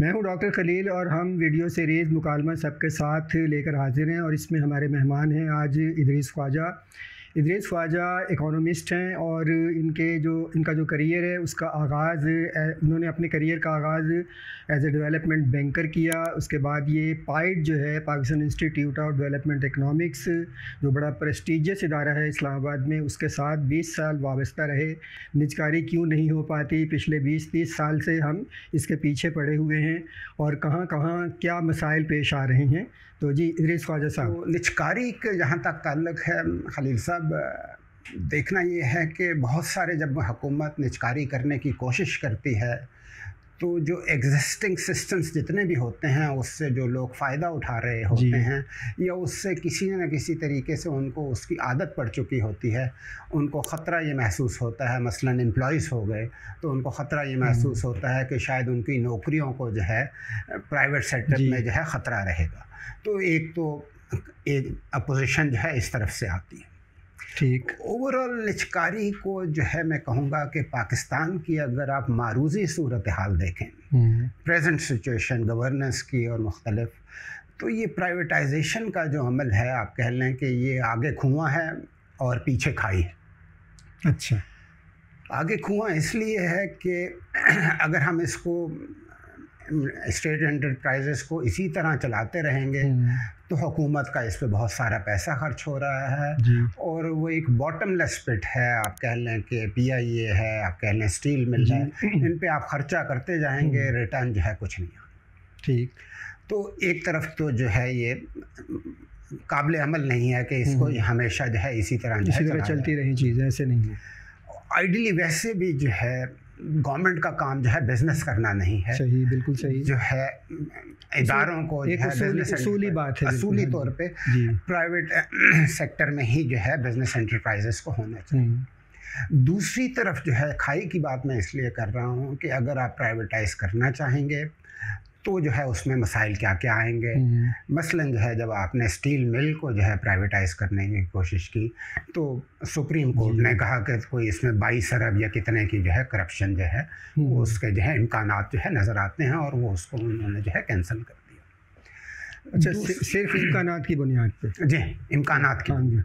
मैं हूं डॉक्टर खलील और हम वीडियो सीरीज़ मुकालमा सबके साथ लेकर हाजिर हैं और इसमें हमारे मेहमान हैं आज इदरीस ख्वाजा। इदरीस ख्वाजा इकोनॉमिस्ट हैं और इनका जो करियर है उसका आगाज़ उन्होंने अपने करियर का आगाज़ एज ए डेवलपमेंट बैंकर किया। उसके बाद ये पाइड जो है Pakistan institute of development economics, जो बड़ा प्रेस्टीजियस इदारा है इस्लामाबाद में, उसके साथ 20 साल वाबस्ता रहे। निजकारी क्यों नहीं हो पाती, पिछले 20-30 साल से हम इसके पीछे पड़े हुए हैं और कहाँ कहाँ क्या मसाइल पेश आ रहे हैं। तो जी इदरीस ख्वाजा साहब। तो निजकारी के जहाँ तक ताल्लुक़ है खलील साहब, देखना ये है कि बहुत सारे जब हुकूमत निजकारी करने की कोशिश करती है तो जो एग्जिस्टिंग सिस्टम्स जितने भी होते हैं उससे जो लोग फ़ायदा उठा रहे होते हैं या उससे किसी न किसी तरीके से उनको उसकी आदत पड़ चुकी होती है, उनको ख़तरा ये महसूस होता है। मसलन एम्प्लॉइज़ हो गए तो उनको ख़तरा ये महसूस होता है कि शायद उनकी नौकरियों को जो है प्राइवेट सेक्टर में जो है ख़तरा रहेगा। तो एक अपोजिशन जो है इस तरफ से आती है। ठीक। ओवरऑल निजकारी को जो है मैं कहूँगा कि पाकिस्तान की अगर आप मारूज़ी सूरत हाल देखें, प्रेजेंट सिचुएशन गवर्नेंस की और मुख्तलिफ, तो ये प्राइवेटाइजेशन का जो अमल है आप कह लें कि ये आगे कुआं है और पीछे खाई है। अच्छा, आगे कुआं इसलिए है कि अगर हम इसको स्टेट एंटरप्राइजेस को इसी तरह चलाते रहेंगे तो हुकूमत का इस पे बहुत सारा पैसा खर्च हो रहा है और वो एक बॉटमलेस पिट है। आप कह लें कि PIA है, आप कह लें स्टील मिल है, इन पे आप खर्चा करते जाएंगे, रिटर्न जो है कुछ नहीं आता। ठीक। तो एक तरफ तो जो है ये काबिल अमल नहीं है कि इसको हमेशा जो है इसी तरह चलती रही चीज़, ऐसे नहीं है। आइडियली वैसे भी जो है गवर्नमेंट का काम जो है बिजनेस करना नहीं है। सही, बिल्कुल सही। जो है इदारों को एक असूली बात है, असूली तौर पे प्राइवेट सेक्टर में ही जो है बिजनेस एंटरप्राइजेस को होना चाहिए। दूसरी तरफ जो है खाई की बात मैं इसलिए कर रहा हूँ कि अगर आप प्राइवेटाइज करना चाहेंगे तो जो है उसमें मसाइल क्या क्या आएंगे। मसलन जो है जब आपने स्टील मिल को जो है प्राइवेटाइज़ करने की कोशिश की तो सुप्रीम कोर्ट ने कहा कि कोई इसमें 22 अरब या कितने की जो है करप्शन जो है उसके जो है इम्कानात जो है नज़र आते हैं और वो उसको उन्होंने जो है कैंसिल कर दिया। अच्छा, सिर्फ इम्कानात की बुनियाद पे? जी, इम्कानात की,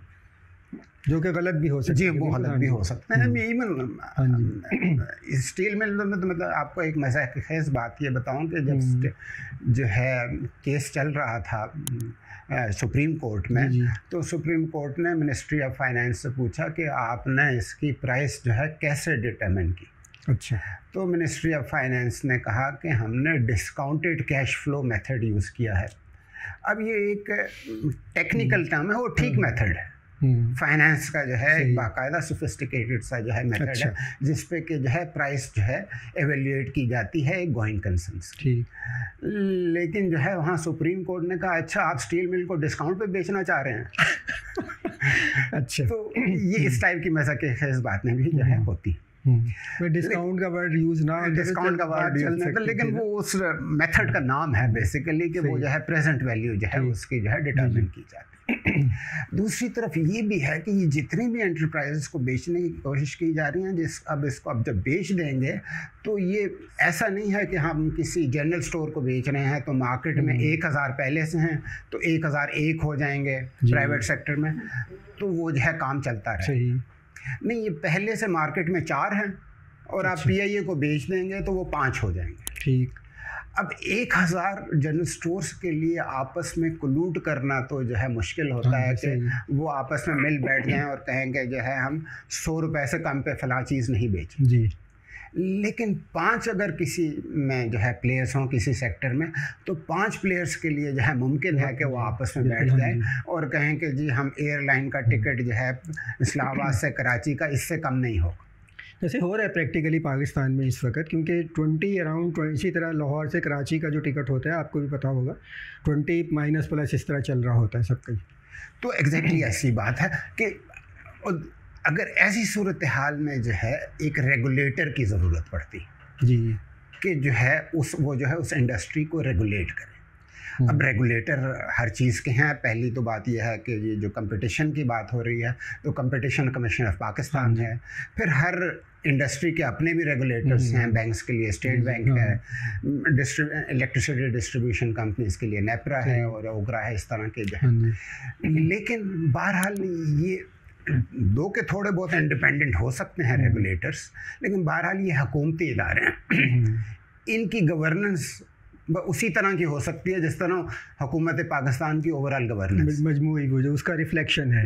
जो कि गलत भी हो सकते हैं। जी, वो गलत भी हो सकते हैं। स्टील मिल में तो मतलब आपको एक मज़ा खेज़ बात ये बताऊं कि जब जो है केस चल रहा था सुप्रीम कोर्ट में, तो सुप्रीम कोर्ट ने मिनिस्ट्री ऑफ फाइनेंस से पूछा कि आपने इसकी प्राइस जो है कैसे डिटरमिन की। अच्छा। तो मिनिस्ट्री ऑफ फाइनेंस ने कहा कि हमने discounted cash flow method use किया है। अब ये एक टेक्निकल टर्म है, वो ठीक मेथड है। फाइनेंस का जो है एक बाकायदा सोफिस्टिकेटेड सा जो है मेथड है जिस पे कि जो है प्राइस जो है एवेल्यूएट की जाती है एक गोइंग कंसेंस। ठीक। लेकिन जो है वहाँ सुप्रीम कोर्ट ने कहा अच्छा आप स्टील मिल को डिस्काउंट पे बेचना चाह रहे हैं। अच्छा। तो ये इस टाइप की मज़ा के खेज़ बातें भी जो है होती। डिस्काउंट का वर्ड यूज़ ना, डिस्काउंट का वर्ड यूज़ नहीं, लेकिन वो उस मेथड का नाम है बेसिकली कि वो जो है प्रेजेंट वैल्यू जो है उसकी जो है डिटरमिन की जाती है। दूसरी तरफ ये भी है कि ये जितनी भी एंटरप्राइजेस को बेचने की कोशिश की जा रही हैं अब जब बेच देंगे तो ये ऐसा नहीं है कि हम किसी जनरल स्टोर को बेच रहे हैं तो मार्केट में 1000 पहले से हैं तो 1001 हो जाएंगे प्राइवेट सेक्टर में, तो वो जो है काम चलता रहे। नहीं, ये पहले से मार्केट में 4 हैं और आप PIA को बेच देंगे तो वो 5 हो जाएंगे। ठीक। अब 1000 जनरल स्टोर्स के लिए आपस में कोलूड करना तो जो है मुश्किल होता है कि वो आपस में मिल बैठ जाएं और कहेंगे जो है हम 100 रुपये से कम पे फला चीज़ नहीं बेचें। जी। लेकिन 5 अगर किसी में जो है प्लेयर्स हों किसी सेक्टर में, तो 5 प्लेयर्स के लिए जो है मुमकिन है कि वो आपस में बैठ जाएं और कहें कि जी हम एयरलाइन का टिकट जो है इस्लामाबाद से कराची का इससे कम नहीं होगा। जैसे हो रहा है प्रैक्टिकली पाकिस्तान में इस वक्त, क्योंकि 20 अराउंड इसी तरह लाहौर से कराची का जो टिकट होता है आपको भी पता होगा 20 माइनस प्लस इस तरह चल रहा होता है सबका। तो एग्जैक्टली ऐसी बात है कि अगर ऐसी सूरत हाल में जो है एक रेगुलेटर की ज़रूरत पड़ती जी, कि जो है वो जो है उस इंडस्ट्री को रेगुलेट करे। अब रेगुलेटर हर चीज़ के हैं। पहली तो बात यह है कि ये जो कंपटीशन की बात हो रही है तो कंपटीशन कमीशन ऑफ पाकिस्तान है। फिर हर इंडस्ट्री के अपने भी रेगुलेटर्स हैं। बैंक्स के लिए स्टेट बैंक है, इलेक्ट्रिसिटी डिस्ट्रीब्यूशन कंपनीज के लिए नेपरा है और ओगरा है, इस तरह के जो है। लेकिन बहरहाल ये दो के थोड़े बहुत इंडिपेंडेंट हो सकते हैं रेगुलेटर्स, लेकिन बहरहाल ये हुकूमती इदारे हैं। इनकी गवर्नेंस उसी तरह की हो सकती है जिस तरह हुकूमत पाकिस्तान की ओवरऑल गवर्नेंस मजमूई वो जो उसका रिफ्लेक्शन है,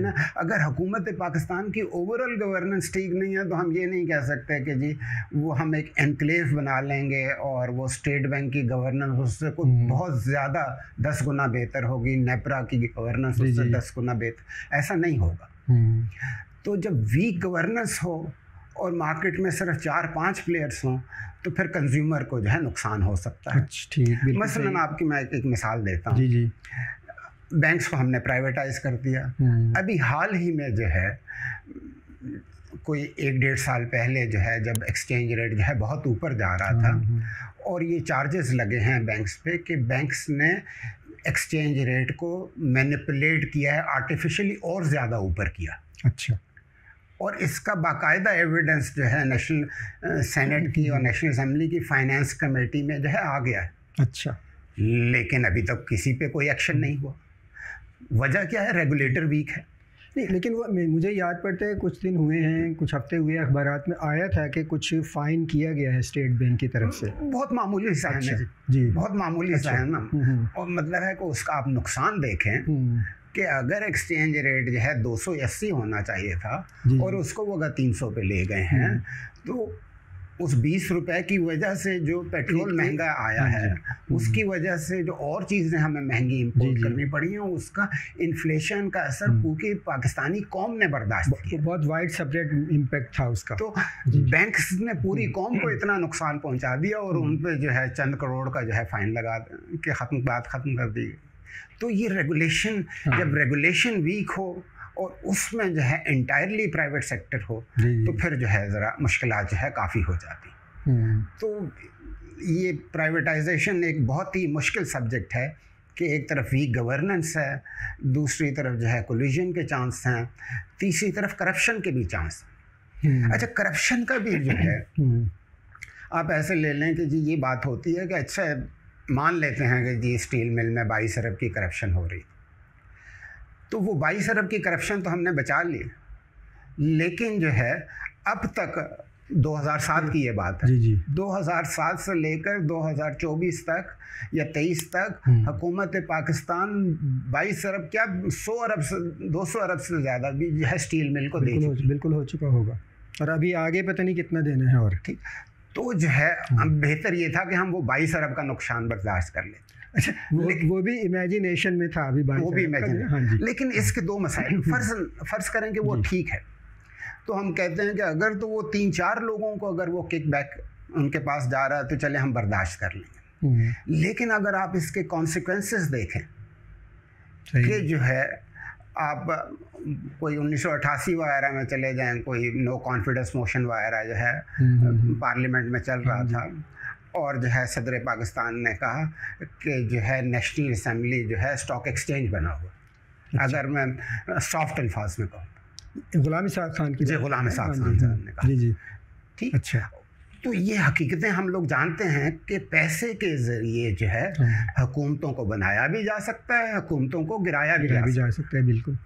है। अगर हुकूमत पाकिस्तान की ओवरऑल गवर्नेंस ठीक नहीं है तो हम ये नहीं कह सकते कि जी वो हम एक एनक्लेव बना लेंगे और वो स्टेट बैंक की गवर्नेंस उससे कोई बहुत ज़्यादा 10 गुना बेहतर होगी, नेपरा की गवर्नेंस उससे 10 गुना बेहतर, ऐसा नहीं होगा। तो जब वीक गवर्नेंस हो और मार्केट में सिर्फ 4-5 प्लेयर्स हों तो फिर कंज्यूमर को जो है नुकसान हो सकता है। ठीक, मसलन आपकी मैं एक मिसाल देता हूँ। जी। बैंक्स को हमने प्राइवेटाइज कर दिया। अभी हाल ही में जो है कोई 1-1.5 साल पहले जो है जब एक्सचेंज रेट जो है बहुत ऊपर जा रहा था और ये चार्जेस लगे हैं बैंक्स पे कि बैंक्स ने एक्सचेंज रेट को मैनिपुलेट किया है, आर्टिफिशियली और ज़्यादा ऊपर किया। अच्छा। और इसका बाकायदा एविडेंस जो है नेशनल सेनेट की और नेशनल असेंबली की फाइनेंस कमेटी में जो है आ गया है। अच्छा। लेकिन अभी तक किसी पे कोई एक्शन नहीं हुआ। वजह क्या है? रेगुलेटर वीक है। नहीं, लेकिन वो मुझे याद पड़ता है कुछ दिन हुए हैं, कुछ हफ्ते हुए अखबारात में आया था कि कुछ फ़ाइन किया गया है स्टेट बैंक की तरफ से। बहुत मामूली सा है जी, बहुत मामूली सा है ना। और मतलब है कि उसका आप नुकसान देखें कि अगर एक्सचेंज रेट जो है 280 होना चाहिए था और उसको वो अगर 300 पे ले गए हैं तो उस 20 रुपए की वजह से जो पेट्रोल महंगा आया है उसकी वजह से जो और चीज़ें हमें महंगी इंपोर्ट करनी पड़ी हैं उसका इन्फ्लेशन का असर पूरी पाकिस्तानी कौम ने बर्दाश्त किया। बहुत वाइड सेपरेट इम्पैक्ट था उसका। तो बैंक्स ने पूरी कौम को इतना नुकसान पहुंचा दिया और उन पे जो है चंद करोड़ का जो है फाइन लगा के बात ख़त्म कर दी। तो ये रेगुलेशन, जब रेगुलेशन वीक हो और उसमें जो है इंटायरली प्राइवेट सेक्टर हो तो फिर जो है ज़रा मुश्किलात जो है काफ़ी हो जाती। तो ये प्राइवेटाइजेशन एक बहुत ही मुश्किल सब्जेक्ट है कि एक तरफ वीक गवर्नेंस है, दूसरी तरफ जो है कोलिजन के चांस हैं, तीसरी तरफ करप्शन के भी चांस। अच्छा, करप्शन का भी जो है आप ऐसे ले लें कि जी ये बात होती है कि अच्छा मान लेते हैं कि जी स्टील मिल में 22 अरब की करप्शन हो रही, तो वो 22 अरब की करप्शन तो हमने बचा ली, लेकिन जो है अब तक 2007 की ये बात है, 2007 से लेकर 2024 तक या 23 तक हुकूमत पाकिस्तान 22 अरब क्या 100 अरब से 200 अरब से ज़्यादा भी जो है स्टील मिल को बिल्कुल हो चुका होगा और अभी आगे पता नहीं कितना देना है। और ठीक, तो जो है बेहतर ये था कि हम वो 22 अरब का नुकसान बर्दाश्त कर लें। अच्छा, वो भी इमेजिनेशन में था, अभी वो भी इमेजिनेशन। लेकिन इसके दो मसाइल, फ़र्ज़ करें कि वो ठीक है तो हम कहते हैं कि अगर तो वो 3-4 लोगों को अगर वो किकबैक उनके पास जा रहा है तो चले हम बर्दाश्त कर लेंगे। लेकिन अगर आप इसके कॉन्सिक्वेंसेस देखें कि जो है आप कोई 1988 वगैरह में चले जाएं, कोई नो कॉन्फिडेंस मोशन वगैरह जो है पार्लियामेंट में चल रहा था और जो है सदर पाकिस्तान ने कहा कि जो है नेशनल असेंबली जो है स्टॉक एक्सचेंज बना हुआ। अच्छा। अगर मैं सॉफ्ट अल्फाज में कहूँ, गुलाम इसाक खान की, गुलाम इसाक खान साहब ने कहा। जी ठीक। अच्छा, तो ये हकीकतें हम लोग जानते हैं कि पैसे के ज़रिए जो है हुकूमतों को बनाया भी जा सकता है, हुकूमतों को गिराया भी जा सकता है। बिल्कुल।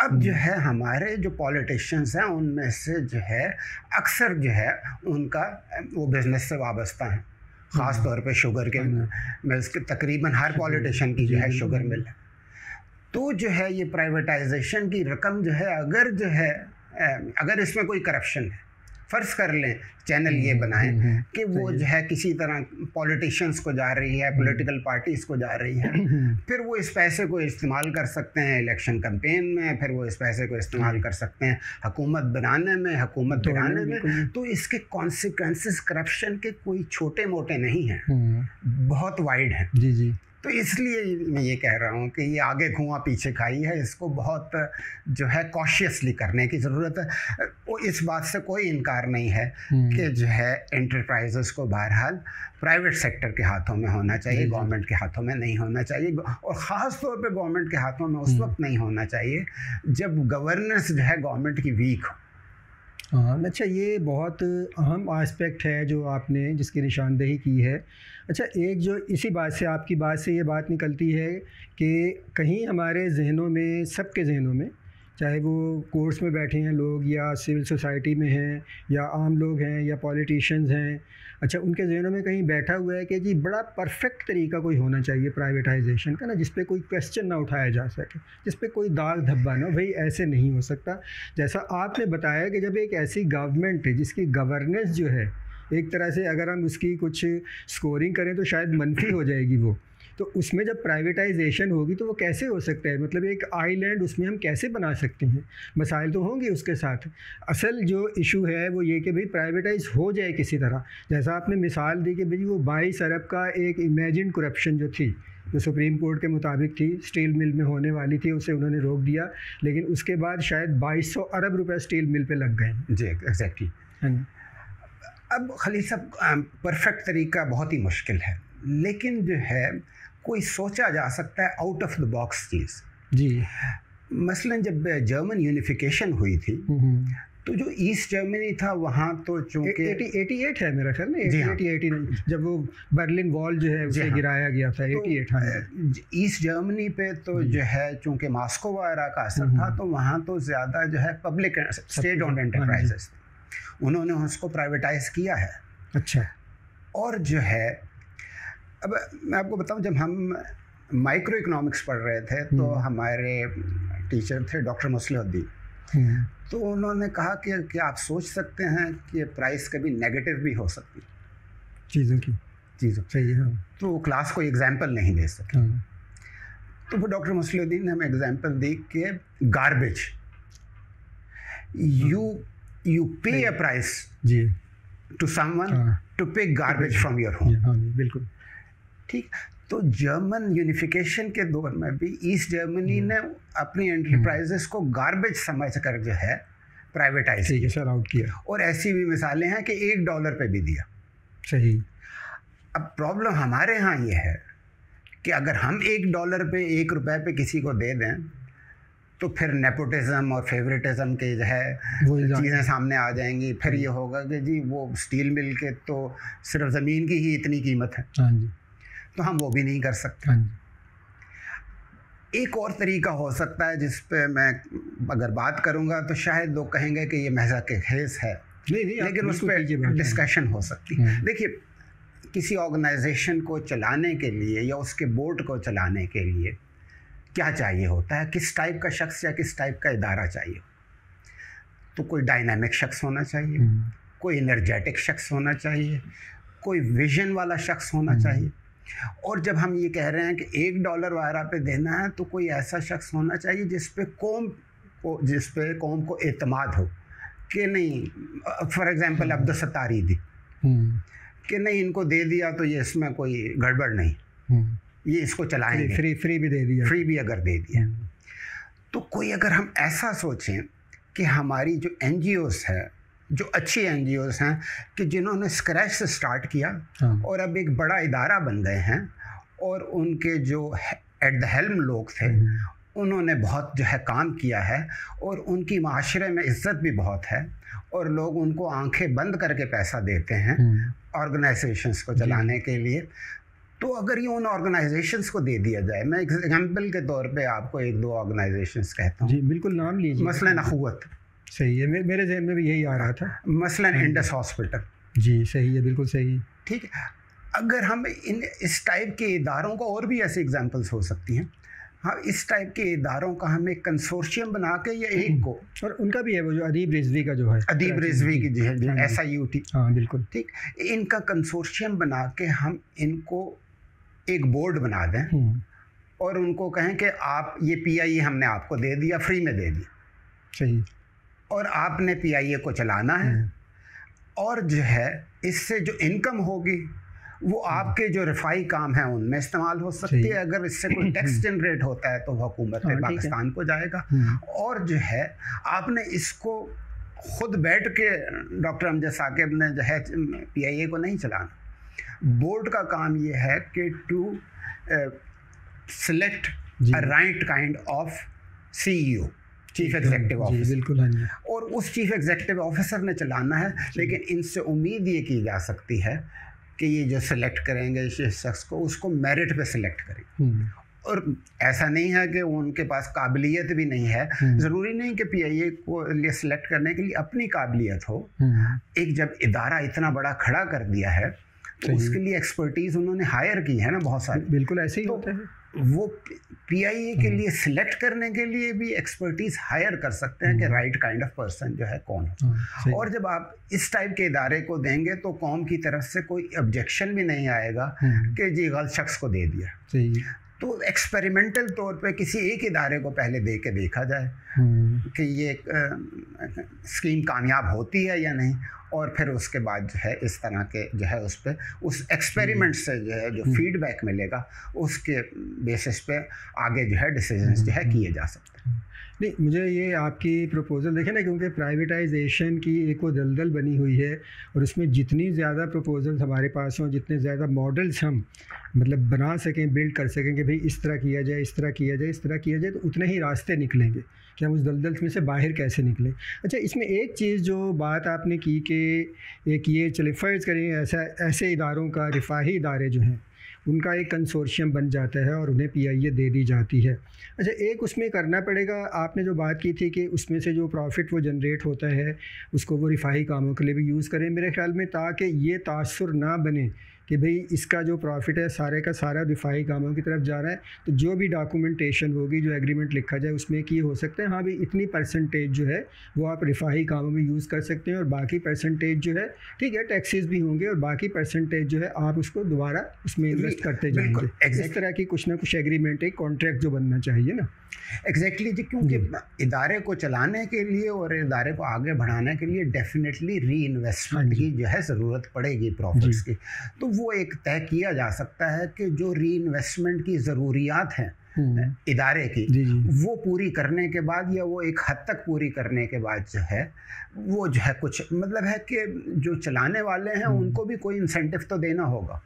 अब जो है हमारे जो पॉलिटिशियंस हैं उनमें से जो है अक्सर जो है उनका वो बिज़नेस से वाबस्ता है, ख़ास तौर पे शुगर के मिल्स के तकरीबन हर पॉलिटिशियन की जो है शुगर मिल है। तो जो है ये प्राइवेटाइजेशन की रकम जो है अगर इसमें कोई करप्शन है, फ़र्ज़ कर लें चैनल ये बनाएं कि वो जो है किसी तरह पॉलिटिशियंस को जा रही है, पॉलिटिकल पार्टीज़ को जा रही है, फिर वो इस पैसे को इस्तेमाल कर सकते हैं इलेक्शन कैंपेन में, फिर वो इस पैसे को इस्तेमाल कर सकते हैं हुकूमत बनाने में, हुकूमत गिराने में। तो इसके कॉन्सिक्वेंसेस करप्शन के कोई छोटे मोटे नहीं हैं, बहुत वाइड हैं। जी। तो इसलिए मैं ये कह रहा हूँ कि ये आगे धुआं पीछे खाई है, इसको बहुत जो है कॉशियसली करने की ज़रूरत है। वो इस बात से कोई इनकार नहीं है कि जो है एंटरप्राइजेस को बहरहाल प्राइवेट सेक्टर के हाथों में होना चाहिए, गवर्नमेंट के हाथों में नहीं होना चाहिए, और ख़ास तौर पे गवर्नमेंट के हाथों में उस वक्त नहीं होना चाहिए जब गवर्नेंस जो है गवर्नमेंट की वीक हो। हाँ, अच्छा, ये बहुत अहम एस्पेक्ट है जो आपने जिसकी निशानदेही की है। अच्छा, एक जो इसी बात से, आपकी बात से ये बात निकलती है कि कहीं हमारे जहनों में, सबके जहनों में, चाहे वो कोर्ट्स में बैठे हैं लोग या सिविल सोसाइटी में हैं या आम लोग हैं या पॉलिटिशियंस हैं, अच्छा, उनके जहनों में कहीं बैठा हुआ है कि जी बड़ा परफेक्ट तरीका कोई होना चाहिए प्राइवेटाइजेशन का ना, जिस पे कोई क्वेश्चन ना उठाया जा सके, जिस पे कोई दाग धब्बा ना, भाई ऐसे नहीं हो सकता। जैसा आपने बताया कि जब एक ऐसी गवर्नमेंट है जिसकी गवर्नेंस जो है एक तरह से अगर हम उसकी कुछ स्कोरिंग करें तो शायद मनफी हो जाएगी वो, तो उसमें जब प्राइवेटाइजेशन होगी तो वो कैसे हो सकता है? मतलब एक आइलैंड उसमें हम कैसे बना सकते हैं? मसाइल तो होंगे उसके साथ। असल जो इशू है वो ये कि भाई प्राइवेटाइज हो जाए किसी तरह। जैसा आपने मिसाल दी कि भाई वो 22 अरब का एक इमेजिन करप्शन जो थी, जो सुप्रीम कोर्ट के मुताबिक थी, स्टील मिल में होने वाली थी, उसे उन्होंने रोक दिया, लेकिन उसके बाद शायद 2200 अरब रुपये स्टील मिल पे लग गए। जी, एग्जैक्टली। अब खलील साहब, परफेक्ट तरीका बहुत ही मुश्किल है, लेकिन जो है कोई सोचा जा सकता है आउट ऑफ द बॉक्स चीज़। जी, मसलन जब जर्मन यूनिफिकेशन हुई थी तो जो ईस्ट जर्मनी था वहाँ तो चूँकि 88 है मेरा ख्याल में, 88 जब वो बर्लिन वॉल जो है उसे गिराया गया था, 88। हाँ, ईस्ट जर्मनी पे तो जो है चूँकि मॉस्को वगैरह का असर था, तो वहाँ तो ज़्यादा जो है पब्लिक स्टेट ओन्ड एंटरप्राइजेस, उन्होंने उसको प्राइवेटाइज किया है। अच्छा। और जो है, अब मैं आपको बताऊं, जब हम माइक्रो इकोनॉमिक्स पढ़ रहे थे तो हमारे टीचर थे डॉक्टर मुस्लिहुद्दीन, तो उन्होंने कहा कि क्या आप सोच सकते हैं कि प्राइस कभी नेगेटिव भी हो सकती चीज़ों की। सही है। तो क्लास को एग्जाम्पल नहीं दे सके। तो वो डॉक्टर मुस्लिहुद्दीन ने हमें एग्जाम्पल दी कि garbage, you pay a price to someone to pick garbage from your home। बिल्कुल ठीक। तो जर्मन यूनिफिकेशन के दौर में भी ईस्ट जर्मनी ने अपनी एंटरप्राइजेस को गार्बेज समझ कर जो है प्राइवेटाइज किया, और ऐसी भी मिसालें हैं कि $1 पे भी दिया। सही। अब प्रॉब्लम हमारे यहाँ ये है कि अगर हम $1 पे, $1 पे किसी को दे दें तो फिर नेपोटिज्म और फेवरेटिज्म के जो है चीज़ें सामने आ जाएंगी। फिर ये होगा कि जी वो स्टील मिल के तो सिर्फ ज़मीन की ही इतनी कीमत है। हाँ जी। तो हम वो भी नहीं कर सकते। हाँ जी। एक और तरीका हो सकता है जिस पे मैं अगर बात करूँगा तो शायद लोग कहेंगे कि ये महज़ा के खेस है, लेकिन उस पर डिस्कशन हो सकती है। देखिए, किसी ऑर्गेनाइजेशन को चलाने के लिए या उसके बोर्ड को चलाने के लिए क्या चाहिए होता है, किस टाइप का शख्स या किस टाइप का इदारा चाहिए? तो कोई डायनामिक शख्स होना चाहिए, कोई एनर्जेटिक शख्स होना चाहिए, कोई विजन वाला शख्स होना चाहिए। और जब हम ये कह रहे हैं कि $1 वगैरह पे देना है तो कोई ऐसा शख्स होना चाहिए जिस पे कौम को एतमाद हो कि नहीं, फॉर एग्जांपल अब्दुल सत्तारी दी कि नहीं, इनको दे दिया तो ये इसमें कोई गड़बड़ नहीं, ये इसको चलाएंगे, फ्री भी दे दिया, फ्री भी अगर दे दिया। तो कोई अगर हम ऐसा सोचें कि हमारी जो NGOs है, जो अच्छी NGOs हैं कि जिन्होंने स्क्रैच से स्टार्ट किया और अब एक बड़ा इदारा बन गए हैं, और उनके जो एट द हेल्म लोग थे उन्होंने बहुत जो है काम किया है, और उनकी माशरे में इज़्ज़त भी बहुत है, और लोग उनको आंखें बंद करके पैसा देते हैं ऑर्गेनाइजेशंस को चलाने के लिए। तो अगर ये उन ऑर्गेनाइजेशंस को दे दिया जाए, मैं एग्जाम्पल के तौर पे आपको 1-2 ऑर्गेनाइजेशंस कहता हूँ। जी बिल्कुल, नाम लीजिए। मसलन अखुवत। सही है, मेरे जहन में भी यही आ रहा था। मसलन इंडस हॉस्पिटल। जी सही है, बिल्कुल सही। ठीक है, अगर हम इस टाइप के इदारों को, और भी ऐसी एग्जाम्पल्स हो सकती हैं, हाँ, इस टाइप के इदारों का हम एक कंसोर्शियम बना के या एक को, और उनका भी है वो जो अदीब रिजवी का जो है, अदीब रिजवी की जो है SIUT। हाँ बिल्कुल ठीक, इनका कंसोर्शियम बना के हम इनको एक बोर्ड बना दें और उनको कहें कि आप ये PIA हमने आपको दे दिया, फ्री में दे दिया। सही। और आपने PIA को चलाना है, और जो है इससे जो इनकम होगी वो आपके जो रफाई काम है उनमें इस्तेमाल हो सकती है। अगर इससे कोई टैक्स जनरेट होता है तो हुकूमत पाकिस्तान को जाएगा। और जो है आपने इसको खुद बैठ के डॉक्टर अमजद साकिब ने जो है PIA को नहीं चलाना। बोर्ड का काम ये है कि to select a right kind of CEO, chief executive officer. बिल्कुल, हाँ जी। और उस चीफ एग्जीक्यूटिव ऑफिसर ने चलाना है। लेकिन इनसे उम्मीद ये की जा सकती है कि ये जो सिलेक्ट करेंगे इस शख्स को, उसको मेरिट पे सिलेक्ट करेंगे। और ऐसा नहीं है कि उनके पास काबिलियत भी नहीं है। ज़रूरी नहीं कि PIA को लिए सिलेक्ट करने के लिए अपनी काबिलियत हो। एक जब इदारा इतना बड़ा खड़ा कर दिया है तो उसके लिए एक्सपर्टीज़ उन्होंने हायर की है ना बहुत सारी। बिल्कुल ऐसे ही होता है। वो PIA के लिए सिलेक्ट करने के लिए भी एक्सपर्टीज़ हायर कर सकते हैं कि राइट काइंड ऑफ पर्सन जो है कौन है। और जब आप इस टाइप के इदारे को देंगे तो कौम की तरफ से कोई ऑब्जेक्शन भी नहीं आएगा कि जी गलत शख्स को दे दिया। तो एक्सपेरिमेंटल तौर पे किसी एक इदारे को पहले दे के देखा जाए कि ये स्कीम कामयाब होती है या नहीं, और फिर उसके बाद जो है इस तरह के जो है उस पर उस एक्सपेरिमेंट से जो है जो फीडबैक मिलेगा उसके बेसिस पे आगे जो है डिसीजंस जो है किए जा सकते हैं। नहीं, मुझे ये आपकी प्रपोज़ल देखें ना, क्योंकि प्राइवेटाइजेशन की एक वो दलदल बनी हुई है और उसमें जितनी ज़्यादा प्रपोज़ल्स हमारे पास हों, जितने ज़्यादा मॉडल्स हम मतलब बना सकें, बिल्ड कर सकें कि भाई इस तरह किया जाए, इस तरह किया जाए, इस तरह किया जाए, तो उतने ही रास्ते निकलेंगे कि हम उस दलदल में से बाहर कैसे निकलें। अच्छा, इसमें एक चीज़ जो बात आपने की कि एक ये चले फ़र्ज़ करें ऐसे इदारों का, रिफाही इदारे जो हैं उनका एक कंसोर्शियम बन जाता है और उन्हें PIA दे दी जाती है। अच्छा, एक उसमें करना पड़ेगा, आपने जो बात की थी कि उसमें से जो प्रॉफिट वो जनरेट होता है उसको वो रिफाही कामों के लिए भी यूज़ करें, मेरे ख्याल में, ताकि ये तासुर ना बने कि भाई इसका जो प्रॉफिट है सारे का सारा रिफाही कामों की तरफ जा रहा है। तो जो भी डॉक्यूमेंटेशन होगी, जो एग्रीमेंट लिखा जाए, उसमें की हो सकते हैं हाँ भाई इतनी परसेंटेज जो है वो आप रिफाही कामों में यूज़ कर सकते हैं और बाकी परसेंटेज जो है ठीक है टैक्सेस भी होंगे और बाकी परसेंटेज जो है आप उसको दोबारा उसमें इन्वेस्ट करते जाएंगे। इस तरह की कुछ ना कुछ एग्रीमेंट, एक कॉन्ट्रैक्ट जो बनना चाहिए ना। एग्जैक्टली जी, क्योंकि इदारे को चलाने के लिए और इदारे को आगे बढ़ाने के लिए डेफिनेटली री इन्वेस्टमेंट की जो है ज़रूरत पड़ेगी प्रॉफिट्स की। तो वो एक तय किया जा सकता है कि जो री इन्वेस्टमेंट की ज़रूरियात हैं इदारे की, वो पूरी करने के बाद या वो एक हद तक पूरी करने के बाद जो है वो जो है कुछ मतलब है कि जो चलाने वाले हैं उनको भी कोई इंसेंटिव तो देना होगा।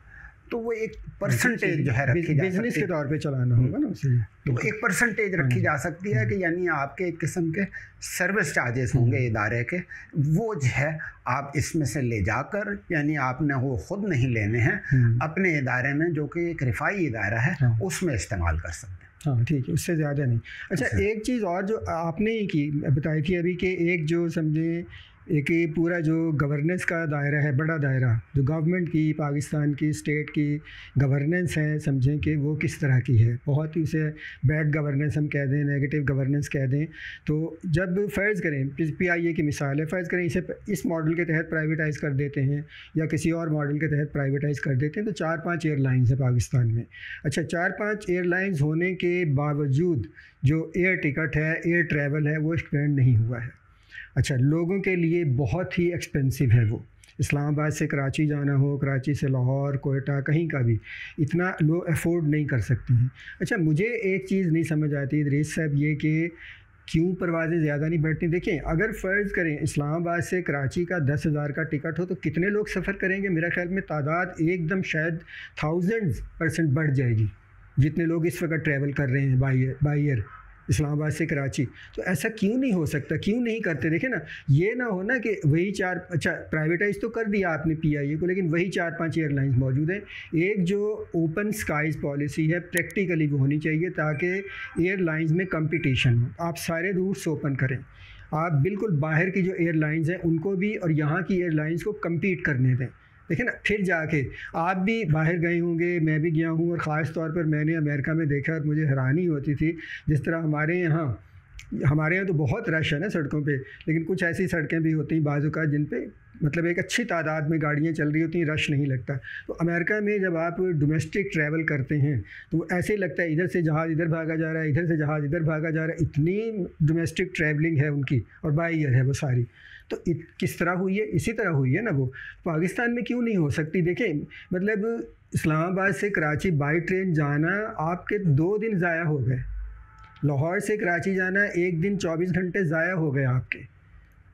तो वो एक परसेंटेज जो है रखी जा सकती है, बिजनेस के तौर पे चलाना होगा ना उसे। तो एक परसेंटेज रखी जा सकती है कि यानी आपके एक किस्म के सर्विस चार्जेस होंगे इदारे के, वो जो है आप इसमें से ले जाकर, यानी आपने वो ख़ुद नहीं लेने हैं, अपने इदारे में जो कि एक रिफाई इदारा है उसमें इस्तेमाल कर सकते हैं। हाँ ठीक है, उससे ज़्यादा नहीं। अच्छा, एक चीज़ और जो आपने ही की बताई थी अभी कि एक जो समझे एक ये पूरा जो गवर्नेंस का दायरा है, बड़ा दायरा जो गवर्नमेंट की, पाकिस्तान की, स्टेट की गवर्नेंस है, समझें कि वो किस तरह की है। बहुत ही उसे बैड गवर्नेंस हम कह दें, नेगेटिव गवर्नेंस कह दें। तो जब फ़र्ज़ करें PIA की मिसाल है, फ़र्ज़ करें इसे इस मॉडल के तहत प्राइवेटाइज़ कर देते हैं या किसी और मॉडल के तहत प्राइवेटाइज़ कर देते हैं, तो 4-5 एयरलाइंस है पाकिस्तान में। अच्छा, 4-5 एयरलाइंस होने के बावजूद जो एयर टिकट है, एयर ट्रैवल है, वो एक्सपेंड नहीं हुआ है। अच्छा, लोगों के लिए बहुत ही एक्सपेंसिव है वो। इस्लामाबाद से कराची जाना हो, कराची से लाहौर, कोयटा, कहीं का भी इतना लोग अफोर्ड नहीं कर सकते हैं। अच्छा, मुझे एक चीज़ नहीं समझ आती इदरीस साहब, ये कि क्यों परवाज़ें ज़्यादा नहीं बढ़ती। देखें, अगर फ़र्ज़ करें इस्लामाबाद से कराची का 10,000 का टिकट हो तो कितने लोग सफ़र करेंगे? मेरा ख्याल में तादाद एकदम शायद 1000% बढ़ जाएगी जितने लोग इस वक्त ट्रैवल कर रहे हैं बाई एयर इस्लामाबाद से कराची। तो ऐसा क्यों नहीं हो सकता, क्यों नहीं करते? देखें ना, ये ना हो ना कि वही अच्छा प्राइवेटाइज़ तो कर दिया आपने PIA को, लेकिन वही 4-5 एयरलाइंस मौजूद हैं। एक जो ओपन स्काइज़ पॉलिसी है प्रैक्टिकली वो होनी चाहिए ताकि एयरलाइंस में कंपटीशन हो, आप सारे रूट्स ओपन करें, आप बिल्कुल बाहर की जो एयरलाइंस हैं उनको भी और यहाँ की एयरलाइंस को कम्पीट करने दें। देखिए ना, फिर जाके आप भी बाहर गए होंगे, मैं भी गया हूँ, और ख़ास तौर पर मैंने अमेरिका में देखा और मुझे हैरानी होती थी जिस तरह हमारे यहाँ तो बहुत रश है ना सड़कों पे, लेकिन कुछ ऐसी सड़कें भी होती हैं बाज़ औक़ात जिन पे मतलब एक अच्छी तादाद में गाड़ियाँ चल रही होती हैं, रश नहीं लगता। तो अमेरिका में जब आप डोमेस्टिक ट्रैवल करते हैं तो ऐसे ही लगता है इधर से जहाज़ इधर भागा जा रहा है, इधर से जहाज़ इधर भागा जा रहा है, इतनी डोमेस्टिक ट्रैवलिंग है उनकी और बाई एयर है वो सारी। तो किस तरह हुई है? इसी तरह हुई है ना। वो पाकिस्तान में क्यों नहीं हो सकती? देखें, मतलब इस्लामाबाद से कराची बाई ट्रेन जाना आपके 2 दिन ज़ाया हो गए, लाहौर से कराची जाना 1 दिन 24 घंटे ज़ाया हो गए आपके।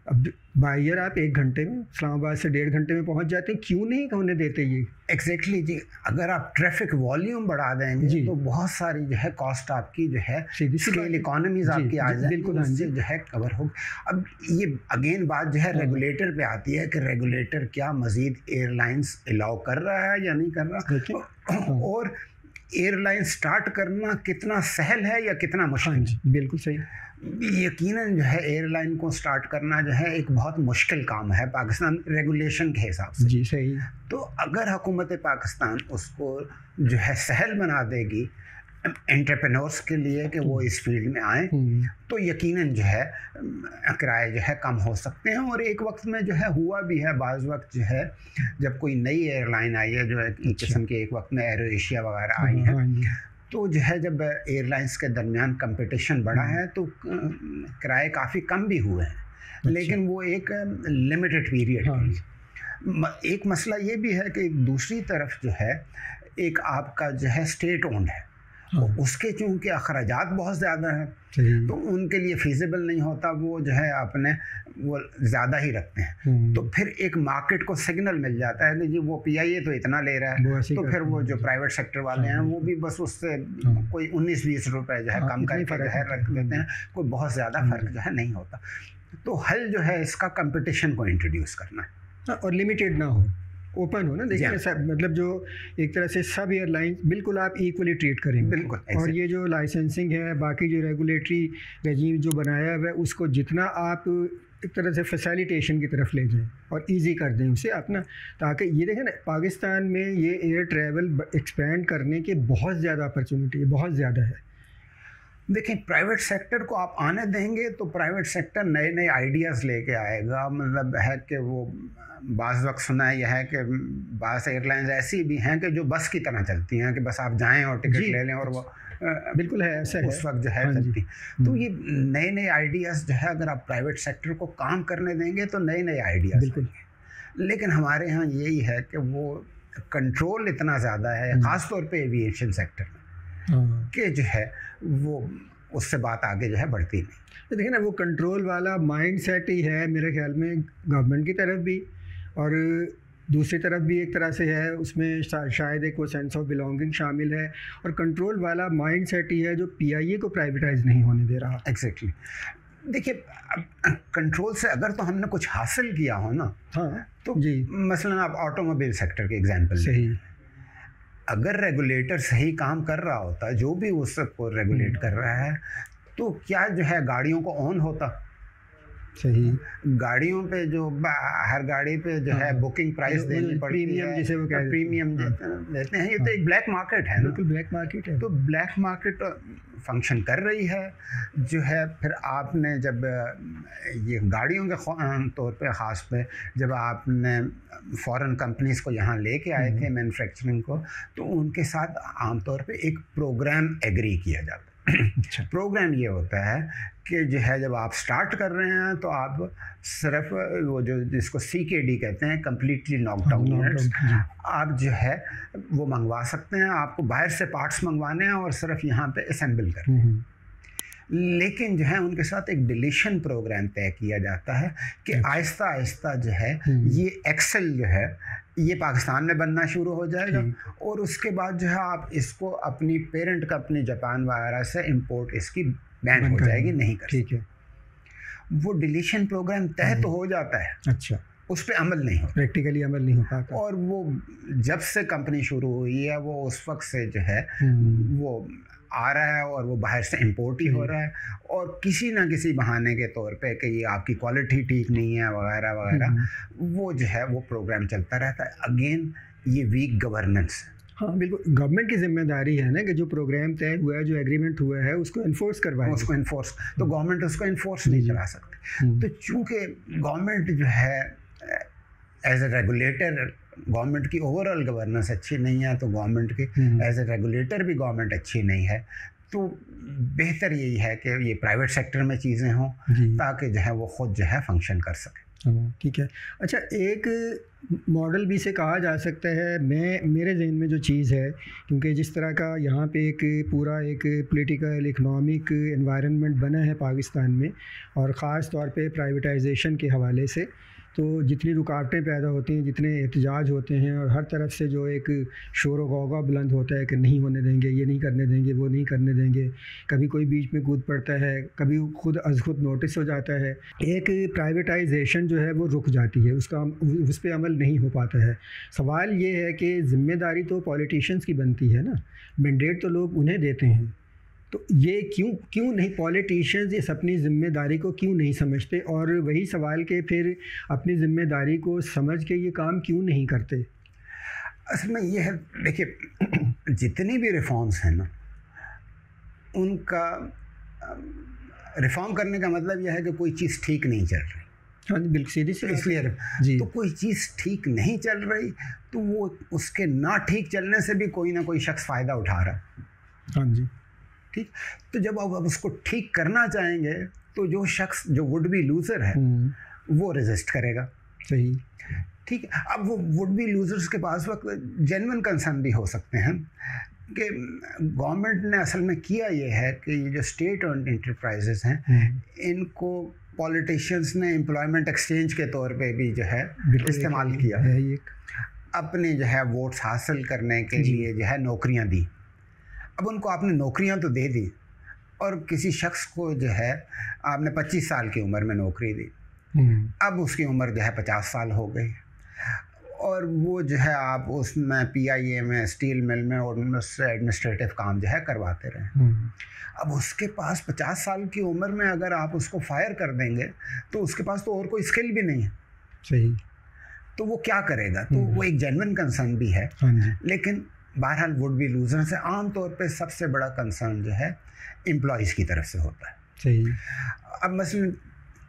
अब बाई एयर आप 1 घंटे में, इस्लामाबाद से 1.5 घंटे में पहुंच जाते हैं। क्यों नहीं होने देते ये? एग्जैक्टली जी, अगर आप ट्रैफिक वॉल्यूम बढ़ा देंगे तो बहुत सारी जो है कॉस्ट आपकी जो है स्केल इकोनॉमीज आपकी आ जाएगी, बिल्कुल उससे जो है कवर हो। अब ये अगेन बात जो है रेगुलेटर पे आती है कि रेगुलेटर क्या मज़ीद एयरलाइंस अलाउ कर रहा है या नहीं कर रहा, और एयरलाइन स्टार्ट करना कितना सहल है या कितना मुश्किल। बिल्कुल सही। यकीनन जो है एयरलाइन को स्टार्ट करना जो है एक बहुत मुश्किल काम है पाकिस्तान रेगुलेशन के हिसाब से। जी सही। तो अगर हुकूमत पाकिस्तान उसको जो है सहल बना देगी एंटरप्रेन्योर्स के लिए कि वो इस फील्ड में आएँ, तो यकीनन जो है किराए जो है कम हो सकते हैं। और एक वक्त में जो है हुआ भी है, बाज़ वक्त जो है जब कोई नई एयरलाइन आई है जो एक किस्म के एक वक्त में एरो एशिया वगैरह आई है, तो जो है जब एयरलाइंस के दरमियान कंपटीशन बढ़ा है तो किराए काफ़ी कम भी हुए हैं, लेकिन वो एक लिमिटेड पीरियड के लिए। एक मसला ये भी है कि दूसरी तरफ जो है एक आपका जो है स्टेट ओन्ड है, उसके चूँकि अखराजात बहुत ज़्यादा हैं तो उनके लिए फिजिबल नहीं होता, वो जो है अपने वो ज़्यादा ही रखते हैं। तो फिर एक मार्केट को सिग्नल मिल जाता है कि जी वो PIA तो इतना ले रहा है, तो फिर वो जो प्राइवेट सेक्टर वाले हैं वो भी बस उससे कोई 19-20 रुपए जो है कम करके जो है रख देते हैं, कोई बहुत ज़्यादा फ़र्क जो है नहीं होता। तो हल जो है इसका कंपटीशन को इंट्रोड्यूस करना है और लिमिटेड ना हो, ओपन हो ना। देखिए सब मतलब जो एक तरह से सब एयरलाइंस बिल्कुल आप इक्वली ट्रीट करेंगे, बिल्कुल। और ये जो लाइसेंसिंग है, बाकी जो रेगुलेटरी रेजीम जो बनाया हुआ है, उसको जितना आप एक तरह से फैसिलिटेशन की तरफ ले जाएं और इजी कर दें उसे अपना, ताकि ये देखें ना पाकिस्तान में ये एयर ट्रैवल एक्सपेंड करने के बहुत ज़्यादा अपॉर्चुनिटी है, बहुत ज़्यादा है। देखिए प्राइवेट सेक्टर को आप आने देंगे तो प्राइवेट सेक्टर नए नए आइडियाज़ लेके आएगा। मतलब है कि वो बाज़ वक्त सुना है यह है कि बाज़ एयरलाइंस ऐसी भी हैं कि जो बस की तरह चलती हैं कि बस आप जाएं और टिकट ले लें और वो बिल्कुल है ऐसा उस वक्त जो है चलती। तो ये नए नए आइडियाज़ जो है अगर आप प्राइवेट सेक्टर को काम करने देंगे तो नए नए आइडियाज़ बिल्कुल। लेकिन हमारे यहाँ यही है कि वो कंट्रोल इतना ज़्यादा है, ख़ास तौर पे एविएशन सेक्टर में, कि जो है वो उससे बात आगे जो है बढ़ती नहीं। तो देखिए ना वो कंट्रोल वाला माइंड सेट ही है मेरे ख्याल में गवर्नमेंट की तरफ भी, और दूसरी तरफ भी एक तरह से है, उसमें शायद एक वो सेंस ऑफ बिलोंगिंग शामिल है, और कंट्रोल वाला माइंड सेट ही है जो PIA को प्राइवेटाइज नहीं होने दे रहा। एग्जैक्टली। देखिए कंट्रोल से अगर तो हमने कुछ हासिल किया हो ना, तो जी मसलन आप ऑटोमोबाइल सेक्टर के एग्जांपल सही, अगर रेगुलेटर सही काम कर रहा होता, जो भी उसको रेगुलेट कर रहा है, तो क्या जो है गाड़ियों को ऑन होता। सही। गाड़ियों पे जो हर गाड़ी पे जो है बुकिंग प्राइस देनी पड़ती है, जिसे वो कहते हैं प्रीमियम देते हैं, ये तो एक ब्लैक मार्केट है ना। बिल्कुल ब्लैक मार्केट है। तो ब्लैक मार्केट फंक्शन कर रही है जो है। फिर आपने जब ये गाड़ियों के तौर पे ख़ास पे जब आपने फॉरेन कंपनीज़ को यहाँ लेके आए थे मैन्युफैक्चरिंग को, तो उनके साथ आमतौर पे एक प्रोग्राम एग्री किया जाता है। अच्छा। प्रोग्राम ये होता है कि जो है जब आप स्टार्ट कर रहे हैं तो आप सिर्फ वो जो जिसको CKD कहते हैं, कम्प्लीटली नॉकडाउन यूनिट्स, आप जो है वो मंगवा सकते हैं। आपको बाहर से पार्ट्स मंगवाने हैं और सिर्फ यहाँ पे असेंबल करने हैं। लेकिन जो है उनके साथ एक डिलीशन प्रोग्राम तय किया जाता है कि आहिस्ता आहिस्ता जो है ये एक्सेल जो है ये पाकिस्तान में बनना शुरू हो जाएगा, और उसके बाद जो है आप इसको अपनी पेरेंट कंपनी जापान वगैरह से इंपोर्ट इसकी बैन हो जाएगी, नहीं कर। ठीक है। वो डिलीशन प्रोग्राम तय तो हो जाता है, अच्छा, उस पर अमल नहीं हो, प्रैक्टिकली अमल नहीं हो पाता। और वो जब से कंपनी शुरू हुई है वो उस वक्त से जो है वो आ रहा है और वो बाहर से इंपोर्ट ही हो रहा है, और किसी ना किसी बहाने के तौर पे कि ये आपकी क्वालिटी ठीक नहीं है वगैरह वगैरह, वो जो है वो प्रोग्राम चलता रहता है। अगेन ये वीक गवर्नेंस। हाँ बिल्कुल, गवर्नमेंट की जिम्मेदारी है ना कि जो प्रोग्राम तय हुआ है, जो एग्रीमेंट हुआ है, उसको इन्फोर्स करवाए, उसको इन्फोर्स। तो गवर्नमेंट उसको इन्फोर्स नहीं करा सकती। तो चूँकि गवर्नमेंट जो है एज ए रेगुलेटर, गवर्नमेंट की ओवरऑल गवर्नेंस अच्छी नहीं है, तो गवर्नमेंट की एज ए रेगुलेटर भी गवर्नमेंट अच्छी नहीं है। तो बेहतर यही है कि ये प्राइवेट सेक्टर में चीज़ें हों ताकि जो है वो ख़ुद जो है फंक्शन कर सके। हाँ, ठीक है। अच्छा, एक मॉडल भी से कहा जा सकता है, मेरे ज़हन में जो चीज़ है, क्योंकि जिस तरह का यहाँ पे एक पूरा एक पॉलिटिकल इकनॉमिक एनवायरनमेंट बना है पाकिस्तान में, और ख़ास तौर पे प्राइवेटाइजेशन के हवाले से, तो जितनी रुकावटें पैदा होती हैं, जितने एहतजाज होते हैं, और हर तरफ से जो एक शोर व गौगा बुलंद होता है कि नहीं होने देंगे, ये नहीं करने देंगे, वो नहीं करने देंगे, कभी कोई बीच में कूद पड़ता है, कभी खुद अज़ खुद नोटिस हो जाता है, एक प्राइवेटाइजेशन जो है वो रुक जाती है, उस पर अमल नहीं हो पाता है। सवाल ये है कि ज़िम्मेदारी तो पॉलिटिशियंस की बनती है ना, मैंडेट तो लोग उन्हें देते हैं, तो ये क्यों नहीं पॉलिटिशियंस इस अपनी ज़िम्मेदारी को क्यों नहीं समझते, और वही सवाल के फिर अपनी ज़िम्मेदारी को समझ के ये काम क्यों नहीं करते? असल में ये है, देखिए जितनी भी रिफॉर्म्स हैं ना, उनका रिफॉर्म करने का मतलब यह है कि कोई चीज़ ठीक नहीं चल रही। हाँ जी, बिल्कुल सीधी सी इसलिए जी। तो कोई चीज़ ठीक नहीं चल रही तो वो उसके ना ठीक चलने से भी कोई ना कोई शख्स फ़ायदा उठा रहा है। हाँ जी, ठीक। तो जब आप उसको ठीक करना चाहेंगे तो जो शख्स जो वुड बी लूज़र है वो रेजिस्ट करेगा। सही। ठीक है। अब वो वुड बी लूज़र्स के पास वक्त जेन्युइन कंसर्न भी हो सकते हैं कि गवर्नमेंट ने असल में किया ये है कि ये जो स्टेट ओन्ड एंटरप्राइजेस हैं इनको पॉलिटिशियंस ने एम्प्लॉयमेंट एक्सचेंज के तौर पे भी जो है इस्तेमाल किया है, अपने जो है वोट्स हासिल करने के लिए जो है नौकरियां दी। अब उनको आपने नौकरियां तो दे दी और किसी शख्स को जो है आपने 25 साल की उम्र में नौकरी दी, अब उसकी उम्र जो है 50 साल हो गई और वो जो है आप उसमें PIA में स्टील मिल में और एडमिनिस्ट्रेटिव काम जो है करवाते रहे। अब उसके पास 50 साल की उम्र में अगर आप उसको फायर कर देंगे तो उसके पास तो और कोई स्किल भी नहीं है। सही। तो वो क्या करेगा? तो वो एक जेन्युइन कंसर्न भी है। लेकिन बहरहाल वुड बी लूजर से आम तौर पे सबसे बड़ा कंसर्न जो है एम्प्लॉयज़ की तरफ से होता है। सही। अब मसलन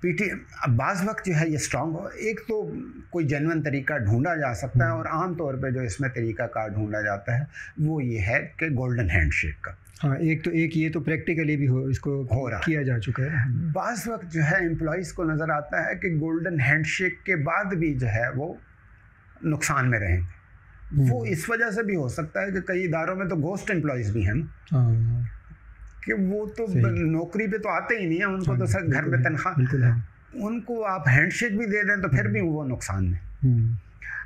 अब बाज़ वक्त जो है ये स्ट्रॉन्ग हो, एक तो कोई जेन्युइन तरीका ढूंढा जा सकता है और आम तौर पे जो इसमें तरीका कार ढूंढा जाता है वो ये है कि गोल्डन हैंडशेक का। हाँ, एक ये तो प्रैक्टिकली भी इसको हो रहा किया जा चुका है। बाज़ वक्त जो है एम्प्लॉयज़ को नज़र आता है कि गोल्डन हैंडशेक के बाद भी जो है वो नुकसान में रहेंगे। वो इस वजह से भी हो सकता है कि कई इदारों में तो घोस्ट एम्प्लॉयज़ भी हैं कि वो तो नौकरी पे तो आते ही नहीं है, उनको तो सर घर में तनख्वाह, उनको आप हैंडशेक भी दे दें तो फिर भी वो नुकसान में।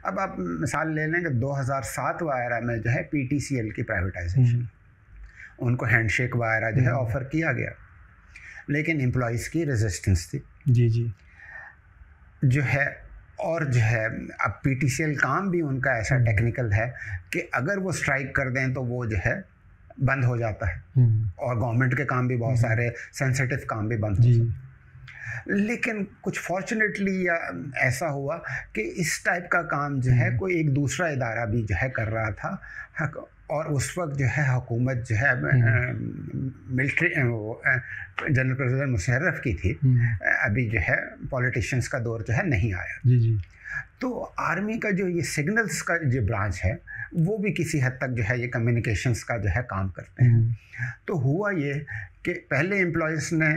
अब आप मिसाल ले लें कि 2007 वगैरह में जो है PTCL की प्राइवेटाइजेशन, उनको हैंडशेक वगैरह जो है ऑफ़र किया गया लेकिन एम्प्लॉयज़ की रेजिस्टेंस थी। जी जी। जो है और जो है अब PTCL काम भी उनका ऐसा टेक्निकल है कि अगर वो स्ट्राइक कर दें तो वो जो है बंद हो जाता है और गवर्नमेंट के काम भी बहुत सारे सेंसिटिव काम भी बंद हो जाते हैं। लेकिन कुछ फॉर्चुनेटली या ऐसा हुआ कि इस टाइप का काम जो है कोई एक दूसरा इदारा भी जो है कर रहा था और उस वक्त जो है हुकूमत जो है मिलिट्री जनरल प्रेसिडेंट मुशर्रफ की थी, अभी जो है पॉलिटिशियंस का दौर जो है नहीं आया। जी जी। तो आर्मी का जो ये सिग्नल्स का जो ब्रांच है वो भी किसी हद तक जो है ये कम्युनिकेशंस का जो है काम करते हैं। तो हुआ ये कि पहले एम्प्लॉयज़ ने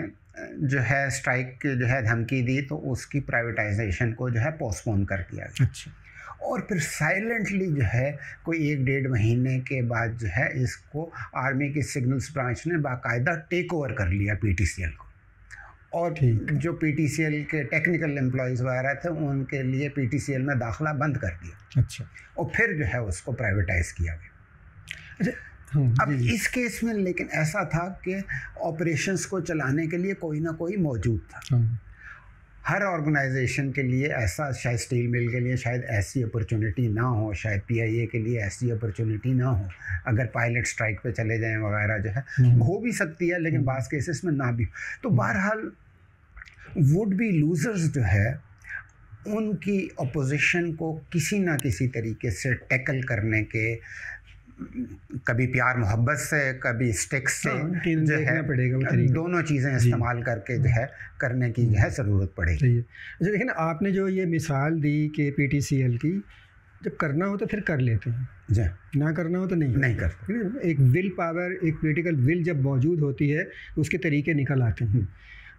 जो है स्ट्राइक की जो है धमकी दी तो उसकी प्राइवेटाइजेशन को जो है पोस्टपोन कर दिया गया। अच्छा। और फिर साइलेंटली जो है कोई 1-1.5 महीने के बाद जो है इसको आर्मी की सिग्नल्स ब्रांच ने बाकायदा टेक ओवर कर लिया PTCL को, और जो PTCL के टेक्निकल एम्प्लॉयज़ वगैरह थे उनके लिए PTCL में दाखिला बंद कर दिया। अच्छा। और फिर जो है उसको प्राइवेटाइज किया गया। अच्छा। अब इस केस में लेकिन ऐसा था कि ऑपरेशंस को चलाने के लिए कोई ना कोई मौजूद था। हर ऑर्गेनाइजेशन के लिए ऐसा, शायद स्टील मिल के लिए शायद ऐसी अपॉर्चुनिटी ना हो, शायद PIA के लिए ऐसी अपॉर्चुनिटी ना हो, अगर पायलट स्ट्राइक पे चले जाएं वगैरह जो है हो भी सकती है लेकिन बाज़ केसेस में ना भी। तो बहरहाल वुड बी लूज़र्स जो है उनकी अपोजिशन को किसी ना किसी तरीके से टैकल करने के, कभी प्यार मोहब्बत से कभी स्टिक्स से जो है दोनों चीज़ें इस्तेमाल करके जो है करने की जो है ज़रूरत पड़ेगी। अच्छा, देखिए ना आपने जो ये मिसाल दी कि PTCL की, जब करना हो तो फिर कर लेते हैं जी, ना करना हो तो नहीं करते। एक विल पावर, एक पॉलिटिकल विल जब मौजूद होती है तो उसके तरीके निकल आते हैं।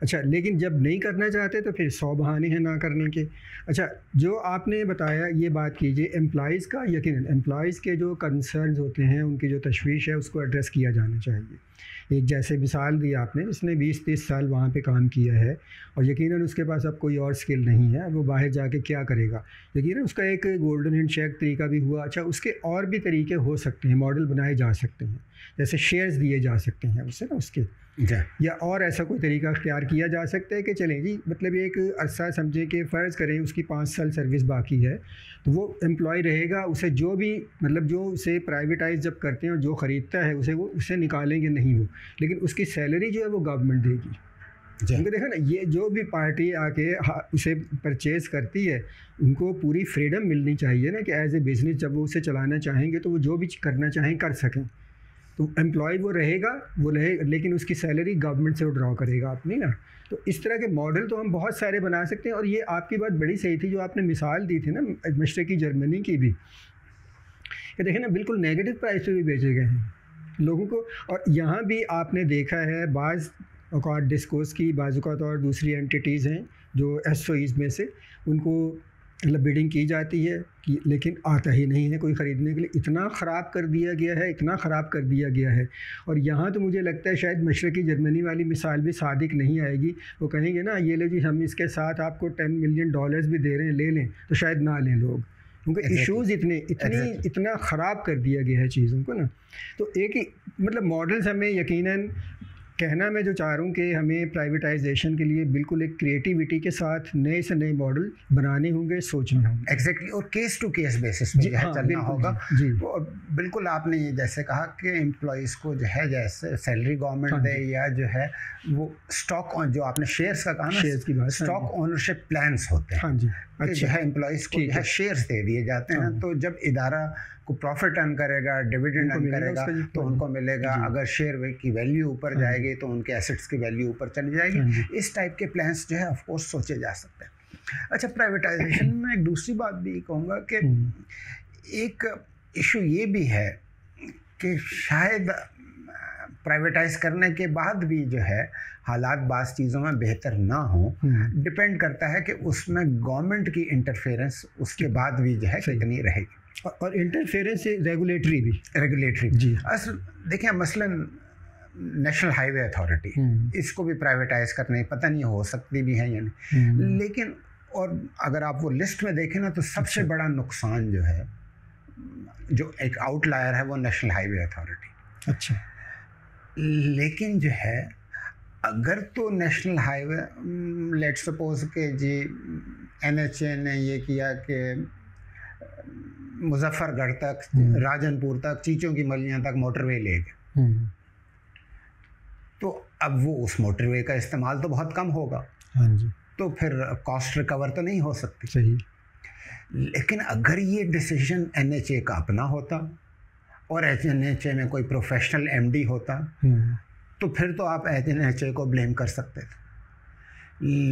अच्छा, लेकिन जब नहीं करना चाहते तो फिर 100 बहाने हैं ना करने के। अच्छा, जो आपने बताया ये बात कीजिए एम्प्लॉइज़ का, यकीनन एम्प्लॉइज़ के जो कंसर्न्स होते हैं, उनकी जो तशवीश है उसको एड्रेस किया जाना चाहिए। एक जैसे मिसाल दी आपने, जिसने 20-30 साल वहाँ पे काम किया है और यकीनन उसके पास अब कोई और स्किल नहीं है, वो बाहर जाके क्या करेगा, यकीनन उसका एक गोल्डन हैंडशेक तरीका भी हुआ। अच्छा, उसके और भी तरीके हो सकते हैं, मॉडल बनाए जा सकते हैं, जैसे शेयर्स दिए जा सकते हैं उससे ना उसके, या और ऐसा कोई तरीका अख्तियार किया जा सकता है कि चलें जी, मतलब एक अरसा समझें कि फ़र्ज़ करें उसकी 5 साल सर्विस बाकी है, तो वो एम्प्लॉय रहेगा, उसे जो भी मतलब जो उसे प्राइवेटाइज जब करते हैं और जो ख़रीदता है उसे निकालेंगे नहीं वो, लेकिन उसकी सैलरी जो है वो गवर्नमेंट देगी। क्योंकि देखा ना, ये जो भी पार्टी आके उसे परचेज़ करती है, उनको पूरी फ्रीडम मिलनी चाहिए ना कि एज ए बिज़नेस जब वो उसे चलाना चाहेंगे तो वो जो भी करना चाहें कर सकें। तो एम्प्लॉय वो रहेगा, लेकिन उसकी सैलरी गवर्नमेंट से वो ड्रॉ करेगा अपनी ना। तो इस तरह के मॉडल तो हम बहुत सारे बना सकते हैं। और ये आपकी बात बड़ी सही थी जो आपने मिसाल दी थी ना मशरक़ी जर्मनी की भी, कि देखें ना बिल्कुल नेगेटिव प्राइस पे भी बेचे गए हैं लोगों को। और यहाँ भी आपने देखा है बाज़ औक़ात डिस्कोस की, बाज़ औक़ात और दूसरी एंटिटीज़ हैं जो SOEs में से, उनको मतलब बिडिंग की जाती है कि लेकिन आता ही नहीं है कोई ख़रीदने के लिए। इतना ख़राब कर दिया गया है, इतना ख़राब कर दिया गया है। और यहाँ तो मुझे लगता है शायद मशरक़ी जर्मनी वाली मिसाल भी सादिक नहीं आएगी। वो कहेंगे ना, ये लो जी हम इसके साथ आपको $10 मिलियन भी दे रहे हैं, ले लें, तो शायद ना लें लोग, क्योंकि इश्यूज़ इतना ख़राब कर दिया गया है चीज़ों को ना। तो एक ही मतलब मॉडल्स हमें यकीनन कहना मैं जो चाह रहा हूँ कि हमें प्राइवेटाइजेशन के लिए बिल्कुल एक क्रिएटिविटी के साथ नए से नए मॉडल बनाने होंगे, सोचने होंगे। एग्जैक्टली, और केस टू केस बेसिस पे जो है चलना होगा जी। और बिल्कुल आपने ये जैसे कहा कि एम्प्लॉइज़ को जो है जैसे सैलरी गवर्नमेंट दे, या जो है वो स्टॉक जो आपने शेयर्स का कहा ना, शेयर्स की बात, स्टॉक ओनरशिप प्लान्स होते हैं। हाँ जी, जो है एम्प्लॉइज़ को जो है शेयर्स दे दिए जाते हैं। तो जब इदारा को प्रॉफिट अर्न करेगा, डिविडेंड अर्न करेगा, तो उनको मिलेगा। अगर शेयर की वैल्यू ऊपर जाएगी तो उनके एसेट्स की वैल्यू ऊपर चली जाएगी। इस टाइप के प्लान्स जो है ऑफ कोर्स सोचे जा सकते हैं। अच्छा, प्राइवेटाइजेशन में एक दूसरी बात भी कहूँगा कि एक इशू ये भी है कि शायद प्राइवेटाइज करने के बाद भी जो है हालात बाज़ चीज़ों में बेहतर ना हो, डिपेंड करता है कि उसमें गवर्नमेंट की इंटरफेरेंस उसके बाद भी जो है कितनी रहेगी। और इंटरफेरेंस रेगुलेटरी जी। असल देखिए, मसलन नेशनल हाईवे अथॉरिटी, इसको भी प्राइवेटाइज करने पता नहीं हो सकती भी है या नहीं, लेकिन और अगर आप वो लिस्ट में देखें ना, तो सबसे बड़ा नुकसान जो है, जो एक आउटलायर है, वो नेशनल हाईवे अथॉरिटी। अच्छा, लेकिन जो है अगर तो नेशनल हाईवे लेट्स सपोज के जी NHA ने ये किया कि मुजफ्फरगढ़ तक, राजनपुर तक, चीचों की मलियाँ तक मोटरवे ले गए, तो अब वो उस मोटरवे का इस्तेमाल तो बहुत कम होगा। हाँ जी, तो फिर कॉस्ट रिकवर तो नहीं हो सकती। सही। लेकिन अगर ये डिसीजन NHA का अपना होता और NHA में कोई प्रोफेशनल MD होता, तो फिर तो आप NHA को ब्लेम कर सकते थे।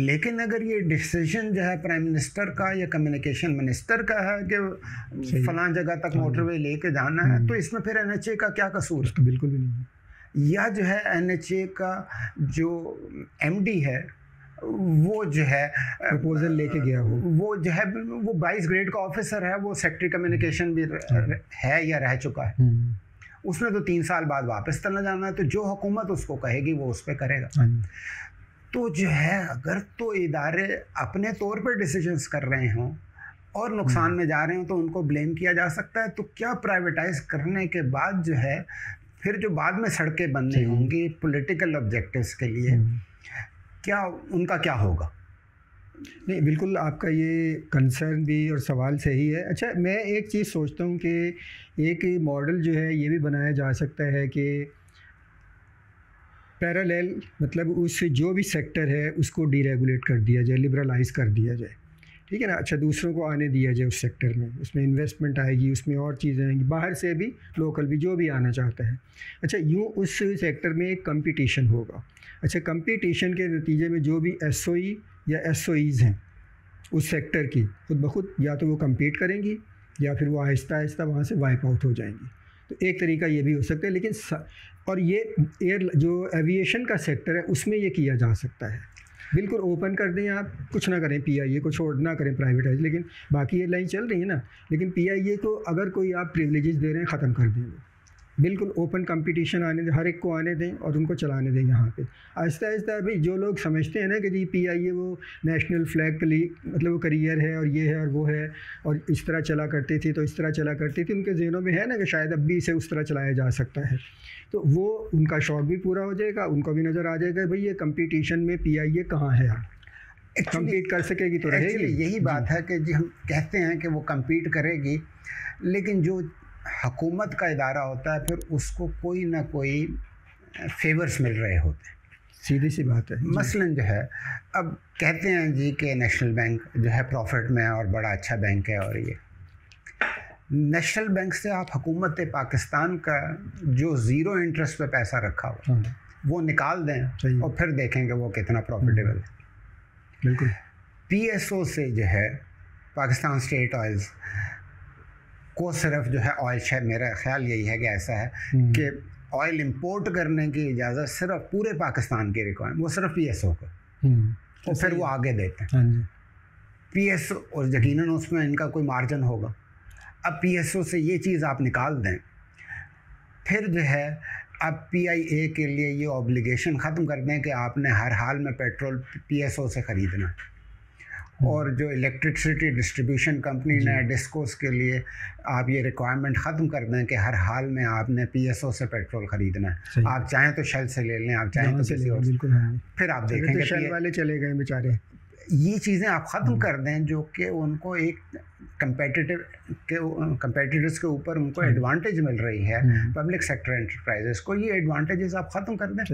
लेकिन अगर ये डिसीजन जो है प्राइम मिनिस्टर का या कम्युनिकेशन मिनिस्टर का है कि फलां जगह तक मोटरवे लेके जाना है, तो इसमें फिर NHA का क्या कसूर है? बिल्कुल भी नहीं। या जो है NHA का जो MD है वो जो है प्रपोजल लेके गया हो, वो जो है वो 22 ग्रेड का ऑफिसर है, वो सेक्रेटरी कम्युनिकेशन भी है या रह चुका है, उसने तो 3 साल बाद वापस चला जाना है, तो जो हुकूमत उसको कहेगी वो उस पर करेगा। तो जो है अगर तो इदारे अपने तौर पर डिसीजंस कर रहे हों और नुकसान में जा रहे हों तो उनको ब्लेम किया जा सकता है। तो क्या प्राइवेटाइज करने के बाद जो है फिर जो बाद में सड़कें बननी होंगी पॉलिटिकल ऑब्जेक्टिव्स के लिए, क्या उनका क्या होगा? नहीं, बिल्कुल आपका ये कंसर्न भी और सवाल सही है। अच्छा, मैं एक चीज़ सोचता हूँ कि एक मॉडल जो है ये भी बनाया जा सकता है कि पैरेलल, मतलब उस जो भी सेक्टर है उसको डीरेगुलेट कर दिया जाए, लिबरलाइज़ कर दिया जाए, ठीक है ना। अच्छा, दूसरों को आने दिया जाए उस सेक्टर में, उसमें इन्वेस्टमेंट आएगी, उसमें और चीज़ें आएंगी, बाहर से भी, लोकल भी, जो भी आना चाहता है। अच्छा, यूँ उस सेक्टर में एक कंपटीशन होगा। अच्छा, कंपटीशन के नतीजे में जो भी SOE या SOEs हैं उस सेक्टर की, खुद ब खुद या तो वो कम्पीट करेंगी या फिर वो आहिस्ता आहिस्ता वहाँ से वाइप आउट हो जाएंगी। तो एक तरीका ये भी हो सकता है। लेकिन और ये एयर जो एविएशन का सेक्टर है उसमें ये किया जा सकता है। बिल्कुल ओपन कर दें आप, कुछ ना करें, पीआईए को छोड़ ना करें प्राइवेटाइज, लेकिन बाकी ये लाइन चल रही है ना, लेकिन पीआईए को अगर कोई आप प्रिविलेजेस दे रहे हैं ख़त्म कर देंगे। बिल्कुल ओपन कंपटीशन आने दें, हर एक को आने दें और उनको चलाने दें यहाँ पे आहिस्ता आहिस्ता। भाई जो लोग समझते हैं ना कि जी पीआईए वो नेशनल फ्लैग के लिए मतलब वो करियर है और ये है और वो है और इस तरह चला करती थी, तो इस तरह चला करती थी, उनके जहनों में है ना कि शायद अब भी इसे उस तरह चलाया जा सकता है, तो वो उनका शौक भी पूरा हो जाएगा, उनको भी नज़र आ जाएगा भाई ये कंपटीशन में पीआईए कहाँ है, आप कम्पीट कर सकेगी तो रहेगी। यही बात है कि जी हम कहते हैं कि वो कम्पीट करेगी, लेकिन जो हुकूमत का इदारा होता है फिर उसको कोई ना कोई फेवर्स मिल रहे होते हैं, सीधी सी बात है। मसलन जो है अब कहते हैं जी कि नेशनल बैंक जो है प्रॉफिट में है और बड़ा अच्छा बैंक है, और ये नेशनल बैंक से आप हुकूमत पाकिस्तान का जो ज़ीरो इंटरेस्ट पे पैसा रखा हुआ वो निकाल दें और फिर देखेंगे वो कितना प्रॉफिटेबल है। बिल्कुल। पीएसओ से जो है पाकिस्तान स्टेट ऑयल्स को सिर्फ जो है ऑयल शेयर, मेरा ख्याल यही है कि ऐसा है कि ऑयल इंपोर्ट करने की इजाज़त सिर्फ पूरे पाकिस्तान की रिक्वायरमेंट वो सिर्फ पीएसओ को, और फिर वो आगे देते हैं पीएसओ, और यकीनन उसमें इनका कोई मार्जिन होगा। अब पीएसओ से ये चीज़ आप निकाल दें, फिर जो है अब पीआईए के लिए ये ऑब्लिगेशन ख़त्म कर दें कि आपने हर हाल में पेट्रोल पीएसओ से ख़रीदना है, और जो इलेक्ट्रिसिटी डिस्ट्रीब्यूशन कंपनी ने डिस्कोस के लिए आप ये रिक्वायरमेंट ख़त्म कर दें कि हर हाल में आपने पीएसओ से पेट्रोल ख़रीदना है, आप चाहें तो शेल से ले लें, आप चाहें तो किसी और से, फिर आप देखेंगे शेल वाले चले गए बेचारे। ये चीज़ें आप ख़त्म कर दें जो कि उनको एक कंपेटिटर्स के ऊपर उनको एडवांटेज मिल रही है, पब्लिक सेक्टर एंटरप्राइजेस को ये एडवांटेजेस आप ख़त्म कर दें,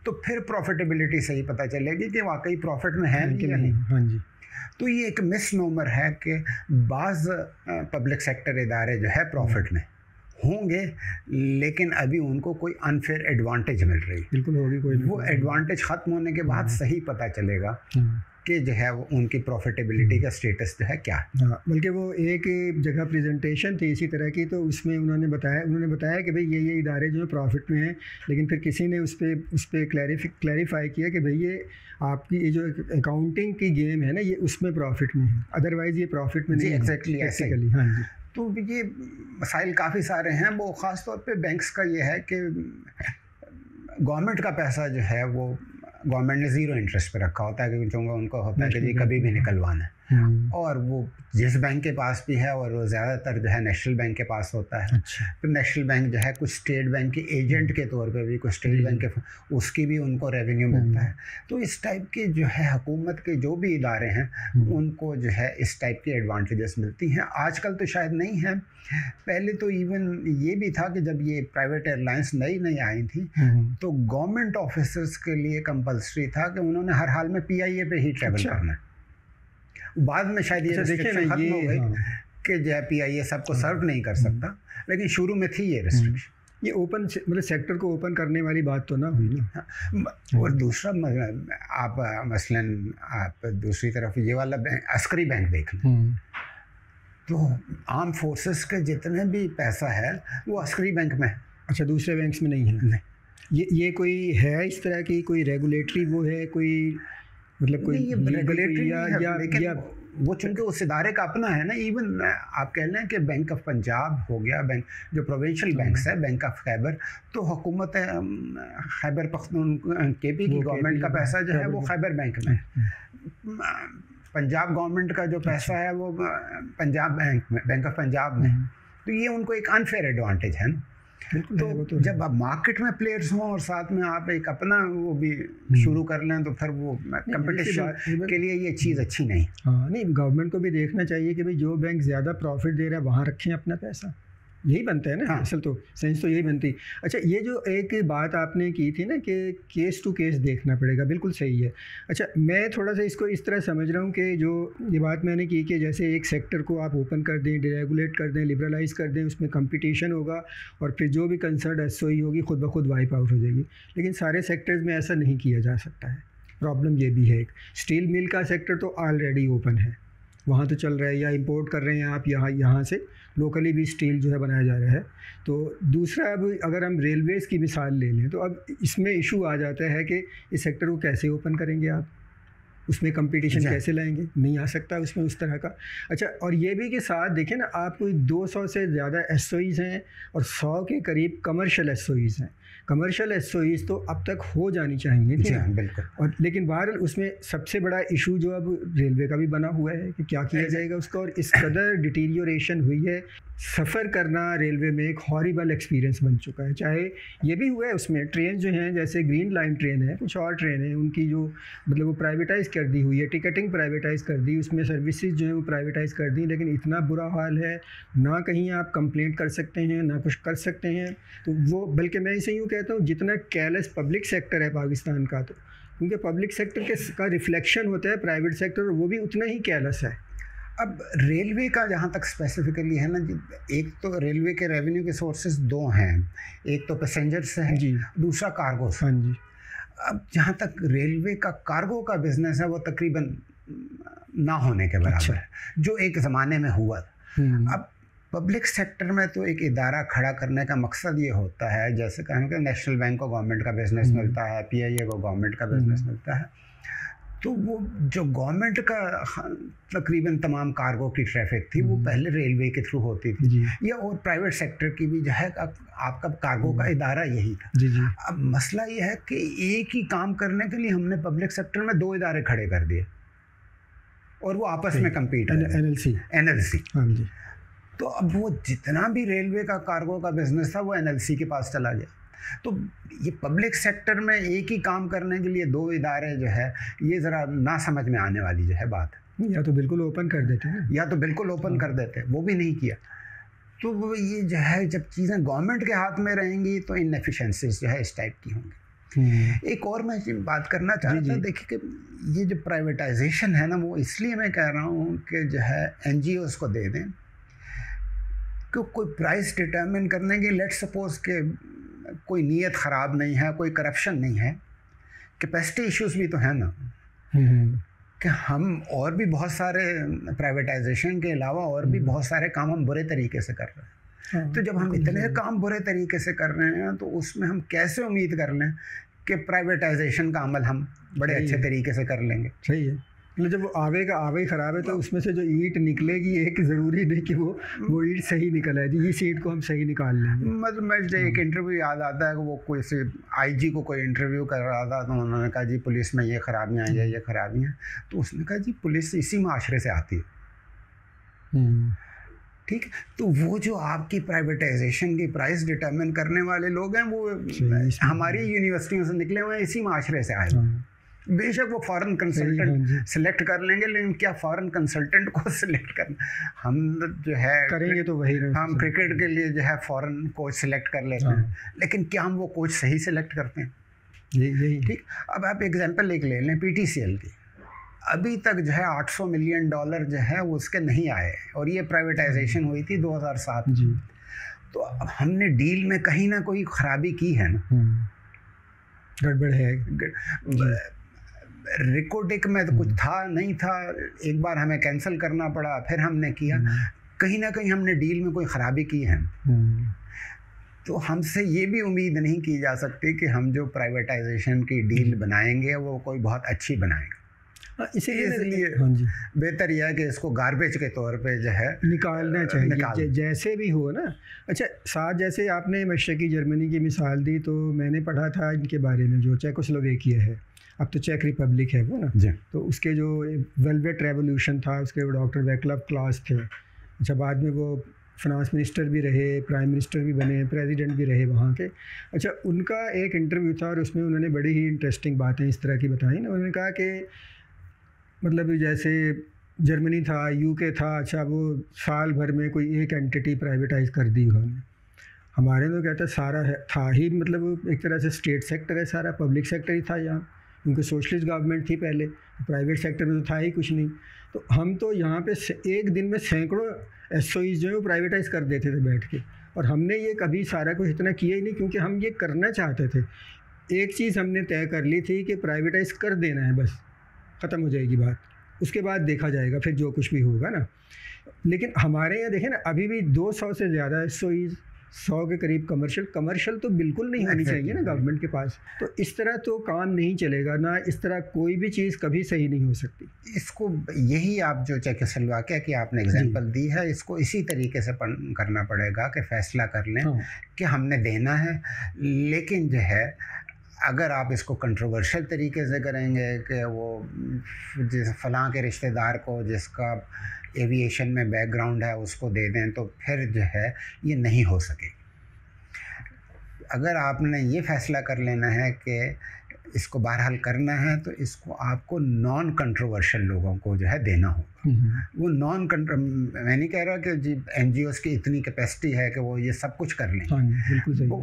तो फिर प्रॉफिटेबिलिटी सही पता चलेगी कि वाकई प्रॉफिट में है कि नहीं। हाँ जी। तो ये एक मिसनोमर है कि बाज़ पब्लिक सेक्टर इदारे जो है प्रॉफिट में होंगे, लेकिन अभी उनको कोई अनफेयर एडवांटेज मिल रही है। बिल्कुल होगी कोई, वो एडवांटेज ख़त्म होने के बाद सही पता चलेगा कि जो है वो उनकी प्रॉफिटेबिलिटी का स्टेटस जो है क्या है। हाँ, बल्कि वो एक जगह प्रेजेंटेशन थी इसी तरह की, तो उसमें उन्होंने बताया कि भाई ये इदारे जो है प्रॉफिट में हैं, लेकिन फिर किसी ने उस पर क्लैरिफाई किया कि भाई ये आपकी ये जो अकाउंटिंग की गेम है ना, ये उसमें प्रॉफिट में है, अदरवाइज़ ये प्रॉफिट में नहीं है। एग्जैक्टली ऐसे ही। हाँ जी। तो ये मसाइल काफ़ी सारे हैं, वो ख़ास तौर पे बैंक्स का ये है कि गवर्नमेंट का पैसा जो है वो गवर्नमेंट ने ज़ीरो इंटरेस्ट पे रखा होता है, क्योंकि चूँकि उनको होता है कि जी कभी भी निकलवाना है, और वो जिस बैंक के पास भी है, और वो ज़्यादातर जो है नेशनल बैंक के पास होता है। तो नेशनल बैंक जो है कुछ स्टेट बैंक के एजेंट के तौर पे भी, कुछ स्टेट बैंक के उसकी भी उनको रेवेन्यू मिलता है। तो इस टाइप के जो है हुकूमत के जो भी इदारे हैं उनको जो है इस टाइप की एडवांटेजेस मिलती हैं। आजकल तो शायद नहीं है, पहले तो इवन ये भी था कि जब ये प्राइवेट एयरलाइंस नई आई थी तो गवर्नमेंट ऑफिसर्स के लिए कंपल्सरी था कि उन्होंने हर हाल में पीआईए पे ही ट्रैवल करना है। बाद में शायद ये रिस्ट्रिक्शन खत्म हो गई कि जो है पीआईए सबको सर्व नहीं कर सकता, लेकिन शुरू में थी ये रिस्ट्रिक्शन। ये ओपन मतलब सेक्टर को ओपन करने वाली बात तो ना हुई ना। और दूसरा आप मसलन आप दूसरी तरफ ये वाला बैंक, अस्करी बैंक देख लें, तो आर्म फोर्सेस के जितने भी पैसा है वो अस्करी बैंक में। अच्छा, दूसरे बैंक्स में नहीं है? नहीं। ये कोई है इस तरह की कोई रेगुलेटरी वो है, कोई मतलब कोई रेगुलेटरी या वो चूँकि उस इदारे का अपना है ना। इवन आप कह लें कि बैंक ऑफ पंजाब हो गया, बैंक जो प्रोविंशियल बैंक्स है, बैंक ऑफ खैबर, तो हुकूमत खैबर पख्तूनख्वा केपी की गवर्नमेंट का पैसा जो है वो खैबर बैंक में, पंजाब गवर्नमेंट का जो पैसा है वो पंजाब बैंक में, बैंक ऑफ पंजाब में। तो ये उनको एक अनफेयर एडवांटेज है ना। तो जब आप मार्केट में प्लेयर्स हों और साथ में आप एक अपना वो भी शुरू कर लें तो फिर वो कंपटीशन के लिए ये चीज़ अच्छी नहीं। हाँ, नहीं, गवर्नमेंट को भी देखना चाहिए कि भाई जो बैंक ज़्यादा प्रॉफिट दे रहा है वहाँ रखें अपना पैसा, यही बनता है ना। हाँ। असल तो सेंस तो यही बनती। अच्छा, ये जो एक बात आपने की थी ना कि केस टू केस देखना पड़ेगा, बिल्कुल सही है। अच्छा, मैं थोड़ा सा इसको इस तरह समझ रहा हूँ कि जो ये बात मैंने की कि जैसे एक सेक्टर को आप ओपन कर दें, डिरेगुलेट कर दें, लिबरलाइज़ कर दें, उसमें कंपटीशन होगा और फिर जो भी कंसर्न एसओई होगी खुद ब खुद वाइप आउट हो जाएगी। लेकिन सारे सेक्टर्स में ऐसा नहीं किया जा सकता है। प्रॉब्लम ये भी है, एक स्टील मिल का सेक्टर तो ऑलरेडी ओपन है, वहाँ तो चल रहा है, या इंपोर्ट कर रहे हैं आप यहाँ से लोकली भी स्टील जो है बनाया जा रहा है। तो दूसरा, अब अगर हम रेलवेज़ की मिसाल ले लें तो अब इसमें इशू आ जाता है कि इस सेक्टर को कैसे ओपन करेंगे आप। उसमें कंपटीशन कैसे लाएंगे, नहीं आ सकता उसमें उस तरह का। अच्छा, और ये भी कि साथ देखें ना आप, कोई 200 से ज़्यादा एसओईज़ हैं और 100 के करीब कमर्शियल एसओईज़ हैं। कमर्शियल एसओईज़ तो अब तक हो जानी चाहिए, ठीक है, बिल्कुल। और लेकिन बहरहाल उसमें सबसे बड़ा इशू जो अब रेलवे का भी बना हुआ है कि क्या किया जाएगा उसका, और इस कदर डिटीरियोरेशन हुई है। सफ़र करना रेलवे में एक हॉरिबल एक्सपीरियंस बन चुका है। चाहे ये भी हुआ है उसमें, ट्रेन जो हैं जैसे ग्रीन लाइन ट्रेन है, कुछ और ट्रेन है, उनकी जो मतलब वो प्राइवेटाइज़ कर दी हुई है, टिकटिंग प्राइवेटाइज़ कर दी, उसमें सर्विसेज जो है वो प्राइवेटाइज़ कर दी, लेकिन इतना बुरा हाल है ना कहीं आप कंप्लेंट कर सकते हैं ना कुछ कर सकते हैं। तो वो, बल्कि मैं इसे यूँ कहता हूँ, जितना केयरलेस पब्लिक सेक्टर है पाकिस्तान का, तो क्योंकि पब्लिक सेक्टर का रिफ्लेक्शन होता है प्राइवेट सेक्टर, वो भी उतना ही केयरलेस है। अब रेलवे का जहाँ तक स्पेसिफिकली है ना जी, एक तो रेलवे के रेवेन्यू के सोर्सेज दो हैं, एक तो पैसेंजर से है जी, दूसरा कार्गो से। हाँ जी। अब जहाँ तक रेलवे का कार्गो का बिजनेस है वो तकरीबन ना होने के बराबर है, जो एक ज़माने में हुआ था। अब पब्लिक सेक्टर में तो एक इदारा खड़ा करने का मकसद ये होता है, जैसे कहें कि नेशनल बैंक को गवर्नमेंट का बिजनेस मिलता है, PIA को गवर्नमेंट का बिजनेस मिलता है, तो वो जो गवर्नमेंट का तकरीबन तमाम कार्गो की ट्रैफिक थी वो पहले रेलवे के थ्रू होती थी, या और प्राइवेट सेक्टर की भी जो है आपका कार्गो का इदारा यही था। जी। अब मसला ये है कि एक ही काम करने के लिए हमने पब्लिक सेक्टर में 2 इदारे खड़े कर दिए और वो आपस में कम्पीट NLC। हाँ जी। तो अब वो जितना भी रेलवे का कार्गो का बिजनेस था वो NLC के पास चला गया। तो ये पब्लिक सेक्टर में एक ही काम करने के लिए 2 इदारे जो है, ये ज़रा ना समझ में आने वाली जो है बात है। या तो बिल्कुल ओपन कर देते हैं, या तो बिल्कुल ओपन कर देते हैं, वो भी नहीं किया। तो वो ये जो है, जब चीज़ें गवर्नमेंट के हाथ में रहेंगी तो इनएफिशिएंसीज जो है इस टाइप की होंगी। एक और मैं बात करना चाहता था, देखिए कि ये जो प्राइवेटाइजेशन है ना, वो इसलिए मैं कह रहा हूँ कि जो है NGOs को दे दें कि कोई प्राइस डिटरमिन करने की, लेट्स सपोज के कोई नीयत ख़राब नहीं है, कोई करप्शन नहीं है, कैपेसिटी इश्यूज भी तो है ना, कि हम और भी बहुत सारे प्राइवेटाइजेशन के अलावा और भी बहुत सारे काम हम बुरे तरीके से कर रहे हैं। तो जब हम इतने काम बुरे तरीके से कर रहे हैं तो उसमें हम कैसे उम्मीद कर लें कि प्राइवेटाइजेशन का अमल हम बड़े अच्छे तरीके से कर लेंगे। सही है, मतलब जब वो आवे का आवे ख़राब है तो उसमें से जो ईंट निकलेगी, एक ज़रूरी नहीं कि वो ईंट सही निकल है जी, इस ईंट को हम सही निकाल लेंगे। मतलब मुझे एक इंटरव्यू याद आता है कि वो कोई से IG को कोई इंटरव्यू कर रहा था, तो उन्होंने कहा जी पुलिस में ये खराबियाँ हैं, ये खराबियाँ हैं। तो उसने कहा जी पुलिस इसी माशरे से आती है। ठीक, तो वो जो आपकी प्राइवेटाइजेशन की प्राइस डिटरमिन करने वाले लोग हैं, वो हमारी यूनिवर्सिटियों से निकले हुए हैं, इसी माशरे से आए। बेशक वो फॉरेन कंसल्टेंट सिलेक्ट कर लेंगे, लेकिन क्या फॉरेन कंसल्टेंट को सिलेक्ट करना, हम जो है करेंगे तो वही, हम क्रिकेट के लिए जो है फॉरेन कोच सिलेक्ट कर लेते हैं, लेकिन क्या हम वो कोच सही सिलेक्ट करते हैं? यही ठीक। अब आप एग्जांपल एक ले लें PTCL की, अभी तक जो है $800 मिलियन जो है वो उसके नहीं आए, और ये प्राइवेटाइजेशन हुई थी 2007 जी। तो अब हमने डील में कहीं ना कोई खराबी की है ना, गड़बड़ है। रिकॉर्डिक में तो कुछ था नहीं था, एक बार हमें कैंसिल करना पड़ा, फिर हमने किया, कहीं ना कहीं हमने डील में कोई ख़राबी की है। तो हमसे ये भी उम्मीद नहीं की जा सकती कि हम जो प्राइवेटाइजेशन की डील बनाएंगे वो कोई बहुत अच्छी बनाएंगे। इसलिए बेहतर यह है कि इसको गार्बेज के तौर पे जो है निकालना चाहिए, जैसे भी हो ना। अच्छा, साथ जैसे आपने मशरकी जर्मनी की मिसाल दी, तो मैंने पढ़ा था इनके बारे में, जो चेकोस्लोवेकिया है, अब तो चेक रिपब्लिक है वो ना जी, तो उसके जो वेलवेट रेवोल्यूशन था, उसके डॉक्टर वैक्लाव क्लास थे। अच्छा, बाद में वो फाइनेंस मिनिस्टर भी रहे, प्राइम मिनिस्टर भी बने, प्रेसिडेंट भी रहे वहाँ के। अच्छा, उनका एक इंटरव्यू था और उसमें उन्होंने बड़ी ही इंटरेस्टिंग बातें इस तरह की बताई ना। उन्होंने कहा कि मतलब जैसे जर्मनी था, UK था, अच्छा वो साल भर में कोई एक एंटिटी प्राइवेटाइज़ कर दी उन्होंने। हमारे तो कहता सारा है था ही, मतलब एक तरह से स्टेट सेक्टर है सारा, पब्लिक सेक्टर ही था यहाँ, क्योंकि सोशलिस्ट गवर्नमेंट थी पहले, प्राइवेट सेक्टर में तो था ही कुछ नहीं। तो हम तो यहाँ पे एक दिन में सैकड़ों SOEs जो है वो प्राइवेटाइज़ कर देते थे बैठ के, और हमने ये कभी सारा कुछ इतना किया ही नहीं, क्योंकि हम ये करना चाहते थे। एक चीज़ हमने तय कर ली थी कि प्राइवेटाइज़ कर देना है, बस ख़त्म हो जाएगी बात, उसके बाद देखा जाएगा फिर जो कुछ भी होगा ना। लेकिन हमारे यहाँ देखें ना, अभी भी 200 से ज़्यादा SOEs 100 के करीब कमर्शियल तो बिल्कुल नहीं होनी चाहिए ना गवर्नमेंट के पास। तो इस तरह तो काम नहीं चलेगा ना, इस तरह कोई भी चीज़ कभी सही नहीं हो सकती। इसको यही आप जो चेकोस्लोवाकिया की आपने एग्जांपल दी है, इसको इसी तरीके से करना पड़ेगा कि फ़ैसला कर लें कि हमने देना है, लेकिन जो है अगर आप इसको कंट्रोवर्शियल तरीके से करेंगे कि वो जिस फलां के रिश्तेदार को जिसका एविएशन में बैकग्राउंड है उसको दे दें, तो फिर जो है ये नहीं हो सकेगी। अगर आपने ये फ़ैसला कर लेना है कि इसको बहरहाल करना है, तो इसको आपको नॉन कंट्रोवर्शियल लोगों को जो है देना होगा। वो मैं नहीं कह रहा कि जी NGOs की इतनी कैपेसिटी है कि वो ये सब कुछ कर लें। बिल्कुल सही। वो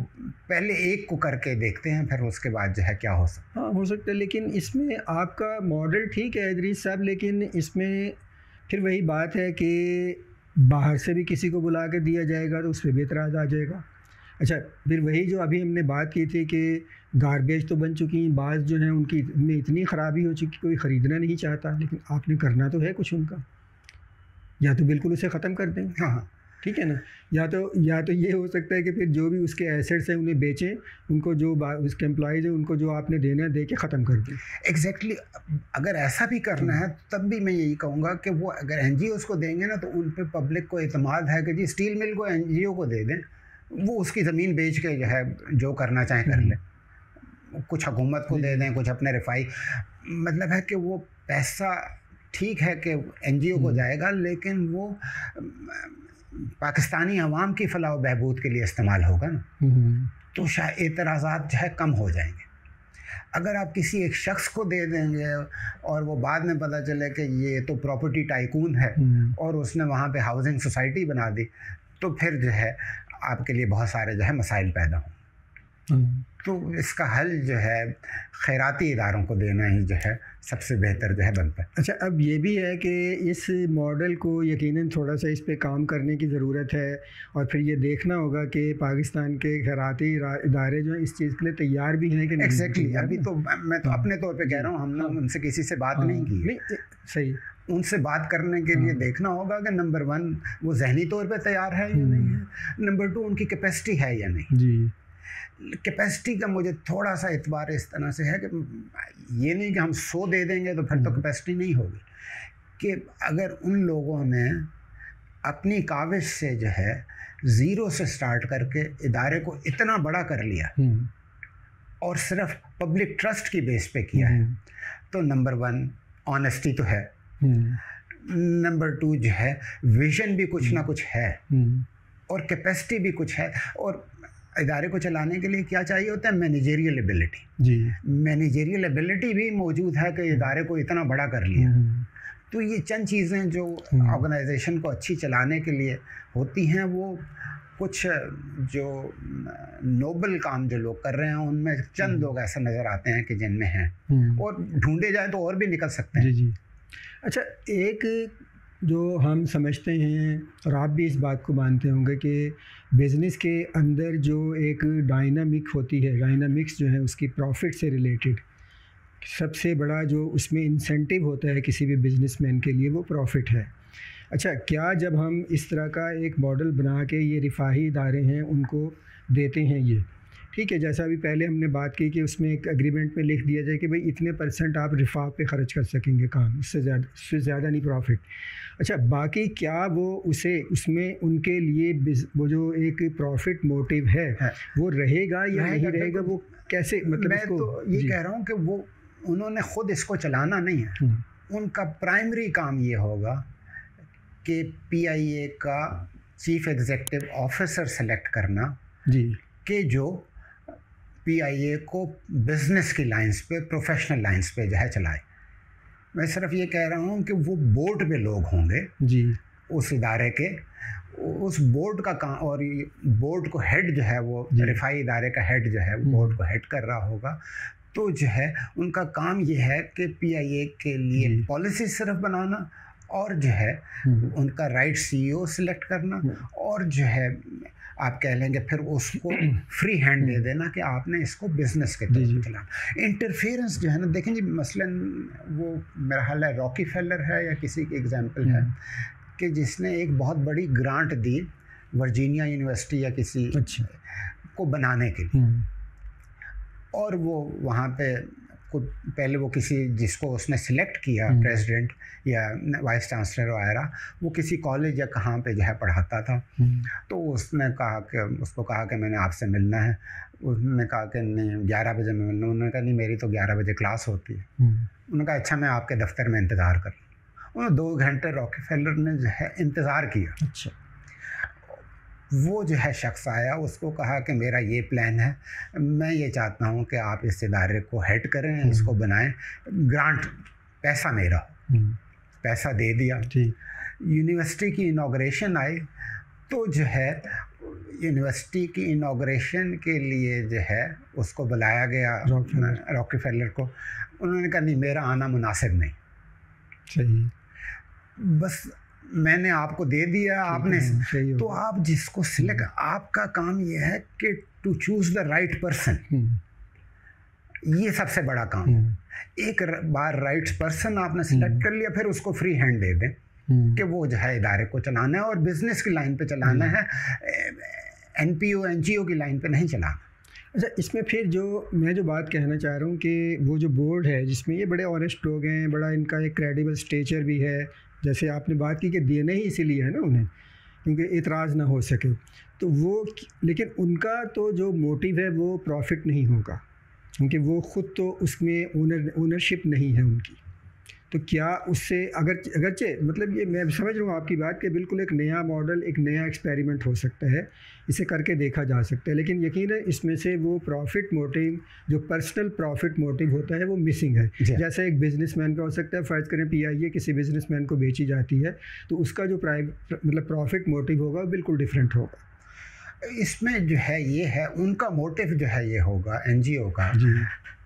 पहले एक को करके देखते हैं, फिर उसके बाद जो है क्या हो सकता है। हाँ, हो सकता है, लेकिन इसमें आपका मॉडल ठीक है इदरीस साहब, लेकिन इसमें फिर वही बात है कि बाहर से भी किसी को बुला के दिया जाएगा तो उस पर भी एतराज़ आ जाएगा। अच्छा, फिर वही जो अभी हमने बात की थी कि गार्बेज तो बन चुकी हैं, बाज़ जो हैं उनकी में इतनी ख़राबी हो चुकी कोई ख़रीदना नहीं चाहता, लेकिन आपने करना तो है कुछ उनका, या तो बिल्कुल उसे ख़त्म कर दें। हाँ, ठीक है ना, या तो ये हो सकता है कि फिर जो भी उसके एसेट्स हैं उन्हें बेचें, उनको जो उसके एम्प्लॉइज़ हैं उनको जो आपने देना है दे के ख़त्म कर दें। एग्जैक्टली अगर ऐसा भी करना है तब भी मैं यही कहूँगा कि वो अगर NGOs को देंगे ना, तो उन पर पब्लिक को एतमाद है कि जी स्टील मिल को NGO को दे दें, वो उसकी ज़मीन बेच के जो है जो करना चाहे कर ले, कुछ हुकूमत को दे दें, कुछ अपने रिफाई, मतलब है कि वो पैसा ठीक है कि NGO को जाएगा, लेकिन वो पाकिस्तानी अवाम की फलाह व बहबूद के लिए इस्तेमाल होगा ना, तो शायद एतराज़ात जो है कम हो जाएंगे। अगर आप किसी एक शख्स को दे देंगे और वो बाद में पता चले कि ये तो प्रॉपर्टी टाइकून है और उसने वहाँ पे हाउसिंग सोसाइटी बना दी, तो फिर जो है आपके लिए बहुत सारे जो है मसाइल पैदा हों। तो इसका हल जो है खैराती इदारों को देना ही जो है सबसे बेहतर जो है बनता है। अच्छा, अब ये भी है कि इस मॉडल को यकीनन थोड़ा सा इस पे काम करने की ज़रूरत है, और फिर ये देखना होगा कि पाकिस्तान के खैराती इदारे जो हैं इस चीज़ के लिए तैयार भी हैं कि नहीं। एग्जैक्टली, अभी तो मैं तो अपने तौर पे कह रहा हूँ, हमने उनसे किसी से बात नहीं की। नहीं, सही, उनसे बात करने के लिए देखना होगा कि नंबर 1 वो जहनी तौर पे तैयार है या नहीं है, नंबर 2 उनकी कैपेसिटी है या नहीं। जी, कैपेसिटी का मुझे थोड़ा सा एतबार इस तरह से है कि ये नहीं कि हम 100 दे देंगे तो फिर तो कैपेसिटी नहीं होगी, कि अगर उन लोगों ने अपनी काविश से जो है ज़ीरो से स्टार्ट करके इदारे को इतना बड़ा कर लिया और सिर्फ पब्लिक ट्रस्ट की बेस पे किया है, तो नंबर 1 ऑनेस्टी तो है, नंबर 2 जो है विजन भी कुछ ना कुछ है, और कैपेसिटी भी कुछ है। और इदारे को चलाने के लिए क्या चाहिए होता है? Managerial ability. जी, मैनेजरियल एबिलिटी भी मौजूद है कि इदारे को इतना बड़ा कर लिया। तो ये चंद चीज़ें जो ऑर्गेनाइजेशन को अच्छी चलाने के लिए होती हैं, वो कुछ जो नोबल काम जो लोग कर रहे हैं उनमें चंद लोग ऐसे नज़र आते हैं कि जिनमें हैं, और ढूंढे जाए तो और भी निकल सकते हैं। जी। अच्छा, एक जो हम समझते हैं और आप भी इस बात को मानते होंगे कि बिज़नेस के अंदर जो एक डायनामिक होती है, डायनामिक्स जो है उसकी प्रॉफिट से रिलेटेड सबसे बड़ा जो उसमें इंसेंटिव होता है किसी भी बिज़नेसमैन के लिए, वो प्रॉफिट है। अच्छा, क्या जब हम इस तरह का एक मॉडल बना के ये रिफाही इदारे हैं उनको देते हैं, ये ठीक है, जैसा अभी पहले हमने बात की कि उसमें एक एग्रीमेंट में लिख दिया जाए कि भाई इतने % आप रिफाह पे ख़र्च कर सकेंगे काम, उससे ज़्यादा नहीं प्रॉफिट। अच्छा, बाकी क्या वो उसमें उनके लिए वो जो एक प्रॉफिट मोटिव है वो रहेगा या नहीं रहेगा, वो कैसे, मतलब मैं तो ये कह रहा हूँ कि वो उन्होंने ख़ुद इसको चलाना नहीं है, उनका प्राइमरी काम ये होगा कि PIA का चीफ एग्जीक्यूटिव ऑफिसर सेलेक्ट करना, जी, कि जो PIA को बिज़नेस की लाइंस पे, प्रोफेशनल लाइंस पे जो है चलाए। मैं सिर्फ ये कह रहा हूँ कि वो बोर्ड पे लोग होंगे, जी, उस इदारे के, उस बोर्ड का काम, और बोर्ड को हेड जो है वो रिफाई इदारे का हेड जो है वो बोर्ड को हेड कर रहा होगा। तो जो है उनका काम ये है कि PIA के लिए पॉलिसी सिर्फ बनाना, और जो है उनका राइट CEO सिलेक्ट करना, और जो है आप कह लेंगे फिर उसको फ्री हैंड दे देना कि आपने इसको बिजनेस के तौर पर चलाना। इंटरफेरेंस जो है ना, देखें जी, मसलन वो मेरा ख्याल है रॉकी फेलर है या किसी की एग्जांपल है कि जिसने एक बहुत बड़ी ग्रांट दी वर्जीनिया यूनिवर्सिटी या किसी अच्छा को बनाने के लिए। और वो वहाँ पे पहले वो किसी जिसको उसने सिलेक्ट किया प्रेसिडेंट या वाइस चांसलर वगैरह, वो किसी कॉलेज या कहाँ पे जो है पढ़ाता था। तो उसने कहा कि उसको कहा कि मैंने आपसे मिलना है। उसने कहा कि नहीं 11 बजे मैं मिलना। उन्होंने कहा नहीं मेरी तो 11 बजे क्लास होती है। उन्होंने कहा अच्छा मैं आपके दफ्तर में इंतज़ार कर लूँ। उन्होंने 2 घंटे रॉकेफेलर ने जो है इंतज़ार किया। अच्छा वो जो है शख्स आया, उसको कहा कि मेरा ये प्लान है, मैं ये चाहता हूँ कि आप इस इदारे को हेड करें, इसको बनाएं, ग्रांट पैसा मेरा हो। पैसा दे दिया। यूनिवर्सिटी की इनाग्रेशन आई तो जो है यूनिवर्सिटी की इनाग्रेशन के लिए जो है उसको बुलाया गया रॉकेफेलर को। उन्होंने कहा नहीं मेरा आना मुनासिब नहीं। सही, बस मैंने आपको दे दिया, आपने तो आप जिसको सिलेक्ट, आपका काम ये है कि to choose the right person. ये सबसे बड़ा काम है। एक बार राइट पर्सन आपने सिलेक्ट कर लिया, फिर उसको फ्री हैंड दे दें कि वो जो है इदारे को चलाना है और बिजनेस की लाइन पे चलाना है, एनपीओ एनजीओ की लाइन पे नहीं चलाना। अच्छा, इसमें फिर जो मैं जो बात कहना चाह रहा हूँ कि वो जो बोर्ड है जिसमें ये बड़े ऑनेस्ट लोग हैं, बड़ा इनका एक क्रेडिबल स्टेचर भी है, जैसे आपने बात की कि देना ही इसीलिए है ना उन्हें क्योंकि इतराज़ ना हो सके, तो वो लेकिन उनका तो जो मोटिव है वो प्रॉफिट नहीं होगा क्योंकि वो ख़ुद तो उसमें ओनरशिप नहीं है उनकी। तो क्या उससे अगरचे मतलब ये मैं समझ रहा हूँ आपकी बात कि बिल्कुल एक नया मॉडल, एक नया एक्सपेरिमेंट हो सकता है, इसे करके देखा जा सकता है, लेकिन यकीनन इसमें से वो प्रॉफिट मोटिव, जो पर्सनल प्रॉफिट मोटिव होता है वो मिसिंग है। जैसे एक बिजनेसमैन का हो सकता है, फ़र्ज़ करें पीआईए किसी बिजनेसमैन को बेची जाती है तो उसका जो मतलब प्रॉफिट मोटिव होगा वो बिल्कुल डिफरेंट होगा। इसमें जो है ये है उनका मोटिव जो है ये होगा एनजीओ का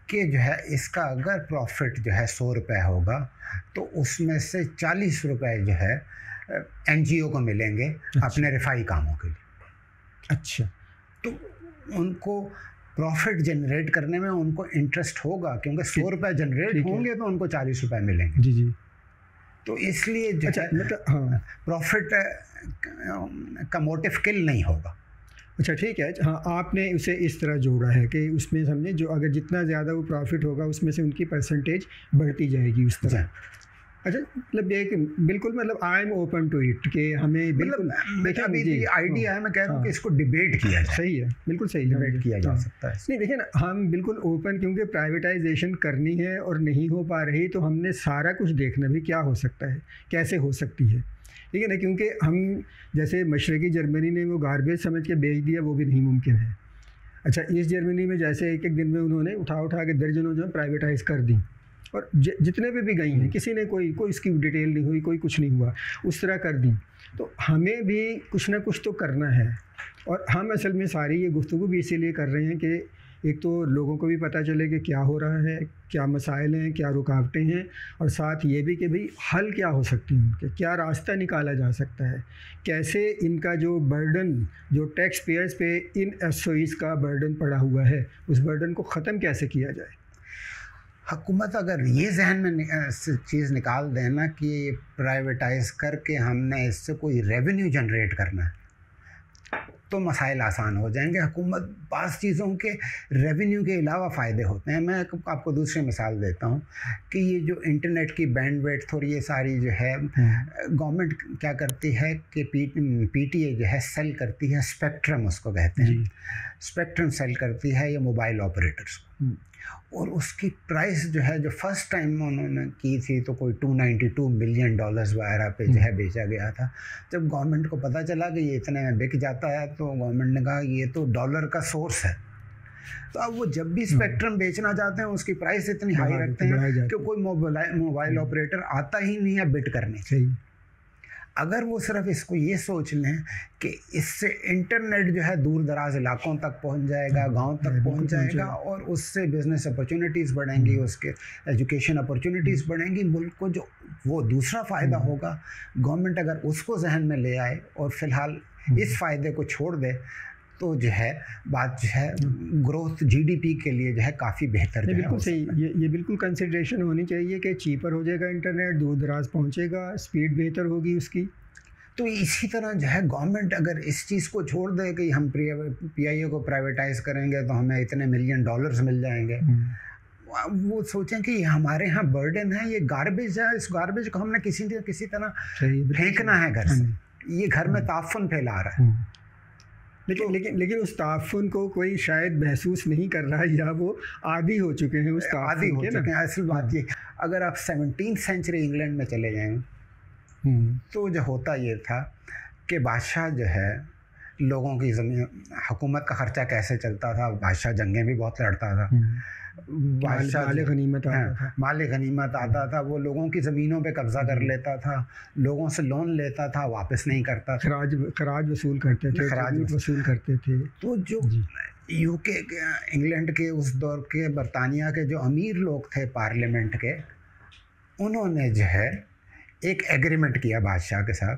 कि जो है इसका अगर प्रॉफिट जो है 100 रुपये होगा तो उसमें से 40 रुपये जो है एनजीओ को मिलेंगे। अच्छा। अपने रिफाई कामों के लिए। अच्छा, तो उनको प्रॉफिट जनरेट करने में उनको इंटरेस्ट होगा क्योंकि 100 रुपये जनरेट होंगे तो उनको 40 रुपये मिलेंगे। जी जी। तो इसलिए जो है मतलब हाँ प्रॉफिट का मोटिव किल नहीं होगा। अच्छा ठीक है। हाँ, आपने उसे इस तरह जोड़ा है कि उसमें समझे जो अगर जितना ज़्यादा वो प्रॉफिट होगा उसमें से उनकी परसेंटेज बढ़ती जाएगी उस तरह। अच्छा, मतलब ये बिल्कुल मतलब I am open to it कि हमें बिल्कुल देखिए अभी ये आइडिया है, मैं कह रहा हूँ कि इसको डिबेट किया जाए। सही है, बिल्कुल सही डिबेट किया जा सकता है। नहीं देखिए ना, हम बिल्कुल ओपन, क्योंकि प्राइवेटाइजेशन करनी है और नहीं हो पा रही तो हमने सारा कुछ देखना भी क्या हो सकता है, कैसे हो सकती है, ठीक है ना, क्योंकि हम जैसे मशरक़ी जर्मनी ने वो गार्बेज समझ के बेच दिया, वो भी नहीं मुमकिन है। अच्छा, ईस्ट जर्मनी में जैसे एक दिन में उन्होंने उठा के दर्जनों जो प्राइवेटाइज़ कर दी और जितने भी गई हैं किसी ने कोई इसकी डिटेल नहीं हुई, कोई कुछ नहीं हुआ, उस तरह कर दी। तो हमें भी कुछ ना कुछ तो करना है और हम असल में सारी ये गुफ्तगू भी इसीलिए कर रहे हैं कि एक तो लोगों को भी पता चले कि क्या हो रहा है, क्या मसाइल हैं, क्या रुकावटें हैं, और साथ ये भी कि भाई हल क्या हो सकती हैं, कि क्या रास्ता निकाला जा सकता है, कैसे इनका जो बर्डन, जो टैक्स पेयर्स पे इन एसओईज़ का बर्डन पड़ा हुआ है, उस बर्डन को ख़त्म कैसे किया जाए। हुकूमत अगर ये जहन में चीज़ निकाल देना कि प्राइवेटाइज़ करके हमने इससे कोई रेवेन्यू जनरेट करना है तो मसाइल आसान हो जाएंगे। हुकूमत बाज़ चीज़ों के रेवेन्यू के अलावा फ़ायदे होते हैं। मैं आपको दूसरी मिसाल देता हूँ कि ये जो इंटरनेट की बैंडविड्थ और ये सारी जो है गवर्नमेंट क्या करती है कि पीटीए जो है सेल करती है स्पेक्ट्रम, उसको कहते हैं, स्पेक्ट्रम सेल करती है ये मोबाइल ऑपरेटर्स को, और उसकी प्राइस जो है जो फर्स्ट टाइम उन्होंने की थी तो कोई $292 मिलियन वगैरह पे जो है बेचा गया था। जब गवर्नमेंट को पता चला कि ये इतने में बिक जाता है तो गवर्नमेंट ने कहा ये तो डॉलर का सोर्स है, तो अब वो जब भी स्पेक्ट्रम बेचना चाहते हैं उसकी प्राइस इतनी हाई रखते हैं कि कोई मोबाइल ऑपरेटर आता ही नहीं है बिड करने। अगर वो सिर्फ इसको ये सोच लें कि इससे इंटरनेट जो है दूर दराज इलाकों तक पहुंच जाएगा, गांव तक पहुंच जाएगा, और उससे बिज़नेस अपॉर्चुनिटीज़ बढ़ेंगी, उसके एजुकेशन अपॉर्चुनिटीज़ बढ़ेंगी, मुल्क को जो वो दूसरा फ़ायदा होगा, गवर्नमेंट अगर उसको जहन में ले आए और फ़िलहाल इस फ़ायदे को छोड़ दे तो जो है बात जो है ग्रोथ जीडीपी के लिए जो है काफ़ी बेहतर है। बिल्कुल सही, ये बिल्कुल कंसिडरेशन होनी चाहिए कि चीपर हो जाएगा इंटरनेट, दूर दराज पहुंचेगा, स्पीड बेहतर होगी उसकी। तो इसी तरह जो है गवर्नमेंट अगर इस चीज़ को छोड़ दे कि हम PIA को प्राइवेटाइज करेंगे तो हमें इतने $1 मिलियन मिल जाएंगे, वो सोचें कि ये हमारे यहाँ बर्डन है, ये गार्बेज है, इस गार्बेज को हमने किसी तरह फेंकना है घर से, ये घर में ताफुन फैला रहा है। लेकिन उस ताफुन को कोई शायद महसूस नहीं कर रहा है, या वो आदी हो चुके हैं, उस आदी हो चुके हैं। असल बात ये, अगर आप 17th सेंचुरी इंग्लैंड में चले जाएं तो जो होता ये था कि बादशाह जो है लोगों की ज़मीन, हुकूमत का ख़र्चा कैसे चलता था, बादशाह जंगें भी बहुत लड़ता था, बादशाह माल गनीमत आता था, वो लोगों की ज़मीनों पे कब्ज़ा कर लेता था, लोगों से लोन लेता था, वापस नहीं करता, खराज वसूल करते थे। तो जो UK के, इंग्लैंड के उस दौर के, बरतानिया के जो अमीर लोग थे पार्लियामेंट के, उन्होंने जो है एक एग्रीमेंट किया बादशाह के साथ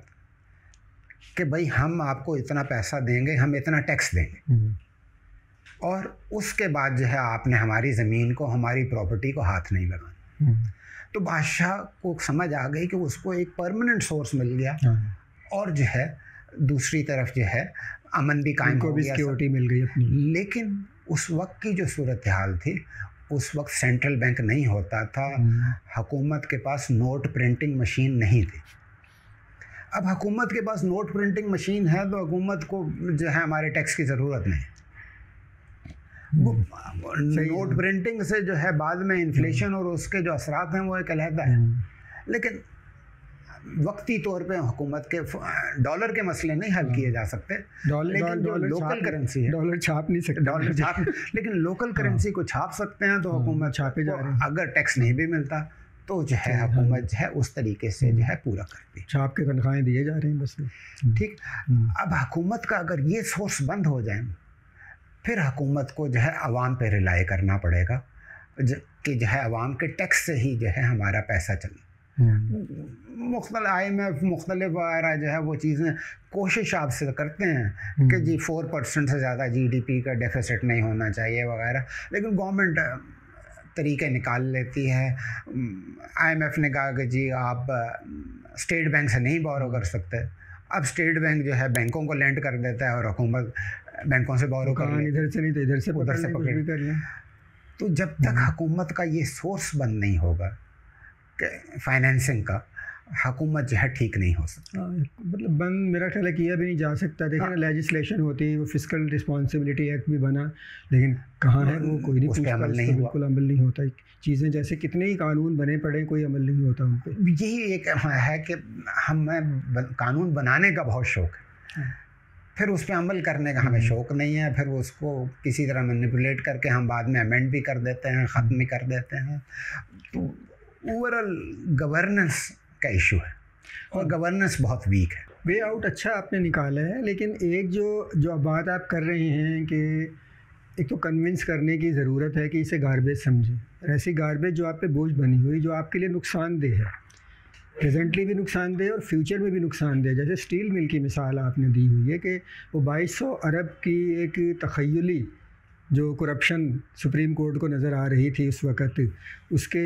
कि भाई हम आपको इतना पैसा देंगे, हम इतना टैक्स देंगे, और उसके बाद जो है आपने हमारी ज़मीन को, हमारी प्रॉपर्टी को हाथ नहीं लगाना। तो बादशाह को समझ आ गई कि उसको एक परमानेंट सोर्स मिल गया, और जो है दूसरी तरफ जो है अमन भी कायम हो गया, सिक्योरिटी मिल गई अपनी। लेकिन उस वक्त की जो सूरत हाल थी, उस वक्त सेंट्रल बैंक नहीं होता था, हुकूमत के पास नोट प्रिंटिंग मशीन नहीं थी। अब हुकूमत के पास नोट प्रिंटिंग मशीन है तो हुकूमत को जो है हमारे टैक्स की ज़रूरत नहीं। नोट प्रिंटिंग से जो है बाद में इन्फ्लेशन और उसके जो असरात हैं वो एक अलहदा है, लेकिन वक्ती तौर पे हुकूमत के डॉलर के मसले नहीं हल किए जा सकते। लेकिन जो लोकल करेंसी है, डॉलर छाप नहीं सकते, लेकिन लोकल करेंसी को छाप सकते हैं। तो हुकूमत छापे जा रहे हैं। अगर टैक्स नहीं भी मिलता तो जो है हुकूमत जो है उस तरीके से जो है पूरा करती है, छाप के तनख्वाहें दिए जा रहे हैं बस। ठीक, अब हुकूमत का अगर ये सोर्स बंद हो जाए, फिर हुकूमत को जो है अवाम पे रिलाई करना पड़ेगा कि जो है अवाम के टैक्स से ही जो है हमारा पैसा चले। मुख्तलिफ IMF मुख्तलिफ वगैरह जो है वो चीज़ें कोशिश आपसे करते हैं कि जी 4% से ज़्यादा GDP का डेफिसिट नहीं होना चाहिए वगैरह, लेकिन गवर्नमेंट तरीके निकाल लेती है। IMF ने कहा कि जी आप स्टेट बैंक से नहीं बोरो कर सकते, अब स्टेट बैंक जो है बैंकों को लेंड कर देता है और हुकूमत बैंकों से बोरो कर लेती है, इधर से नहीं तो इधर से उधर से पकड़ कर लें। तो जब तक हुकूमत का ये सोर्स बंद नहीं होगा कि फाइनेंसिंग का, हुकूमत जो है ठीक नहीं हो सकता। मतलब बंद मेरा ख्याल है किया भी नहीं जा सकता। देखिए ना, लेजिस्लेशन होती है, वो फिस्कल रिस्पॉन्सिबिलिटी एक्ट भी बना, लेकिन कहाँ है वो, कोई नहीं, उस पर अमल नहीं हुआ, बिल्कुल अमल नहीं होता। चीज़ें जैसे कितने ही कानून बने पड़े, कोई अमल नहीं होता उन पर। यही एक है कि हमें कानून बनाने का बहुत शौक़ है, फिर उस पर अमल करने का हमें शौक़ नहीं है, फिर उसको किसी तरह मैनिपुलेट करके हम बाद में अमेंड भी कर देते हैं, ख़त्म भी कर देते हैं। तो ओवरऑल गवर्नेंस का इशू है, और गवर्नेंस बहुत वीक है। वे आउट अच्छा आपने निकाला है, लेकिन एक जो बात आप कर रहे हैं कि एक तो कन्विंस करने की ज़रूरत है कि इसे गार्बेज समझें, ऐसी गार्बेज जो आप पे बोझ बनी हुई, जो आपके लिए नुकसानदेह है, प्रेजेंटली भी नुकसानदेह और फ्यूचर में भी नुकसानदेह। जैसे स्टील मिल की मिसाल आपने दी हुई है कि वो 2200 अरब की एक तख़य्युली जो करप्शन सुप्रीम कोर्ट को नज़र आ रही थी उस वक़्त, उसके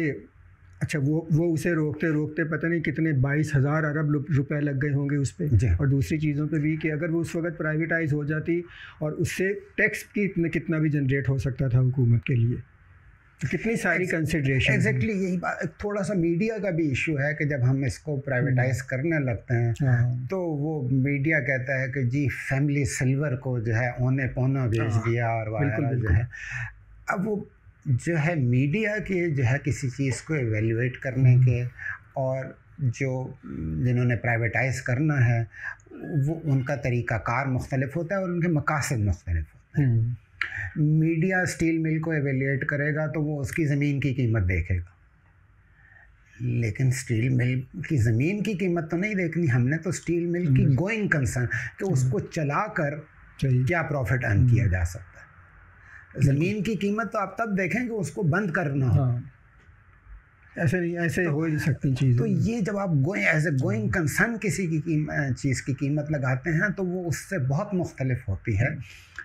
अच्छा वो उसे रोकते रोकते पता नहीं कितने 22,000 अरब रुपए लग गए होंगे उस पर, और दूसरी चीज़ों पे भी कि अगर वो उस वक़्त प्राइवेटाइज हो जाती और उससे टैक्स की कितना भी जनरेट हो सकता था हुकूमत के लिए। तो कितनी सारी कंसिडरेशन। एग्जैक्टली यही बात। थोड़ा सा मीडिया का भी इशू है कि जब हम इसको प्राइवेटाइज करने लगते हैं तो वो मीडिया कहता है कि जी फैमिली सिल्वर को जो है औने पौना बेच दिया और वगैरह जो है। अब वो जो है मीडिया के जो है किसी चीज़ को एवेल्युएट करने के, और जो जिन्होंने प्राइवेटाइज करना है वो उनका तरीक़ाकार मुख्तलिफ होता है और उनके मकासद मुख्तलिफ होते हैं। मीडिया स्टील मिल को एवेल्युएट करेगा तो वो उसकी ज़मीन की कीमत देखेगा, लेकिन स्टील मिल की ज़मीन की कीमत तो नहीं देखनी हमने, तो स्टील मिल की गोइंग कंसर्न कि उसको चलाकर क्या प्रॉफिट अर्न किया जा सकता है। ज़मीन की कीमत तो आप तब देखें कि उसको बंद करना हो। ऐसे नहीं, ऐसे हो ही सकती चीज़। तो ये जब आप एज ए गोइंग कंसर्न किसी की चीज़ की कीमत लगाते हैं तो वो उससे बहुत मुख्तलिफ होती है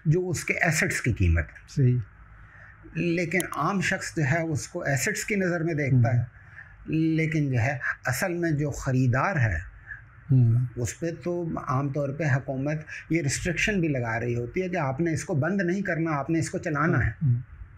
जो उसके एसेट्स की कीमत है। सही। लेकिन आम शख्स जो है उसको एसेट्स की नज़र में देखता है, लेकिन जो है असल में जो ख़रीदार है उस पर तो आम तौर पे हुकूमत ये रिस्ट्रिक्शन भी लगा रही होती है कि आपने इसको बंद नहीं करना, आपने इसको चलाना है,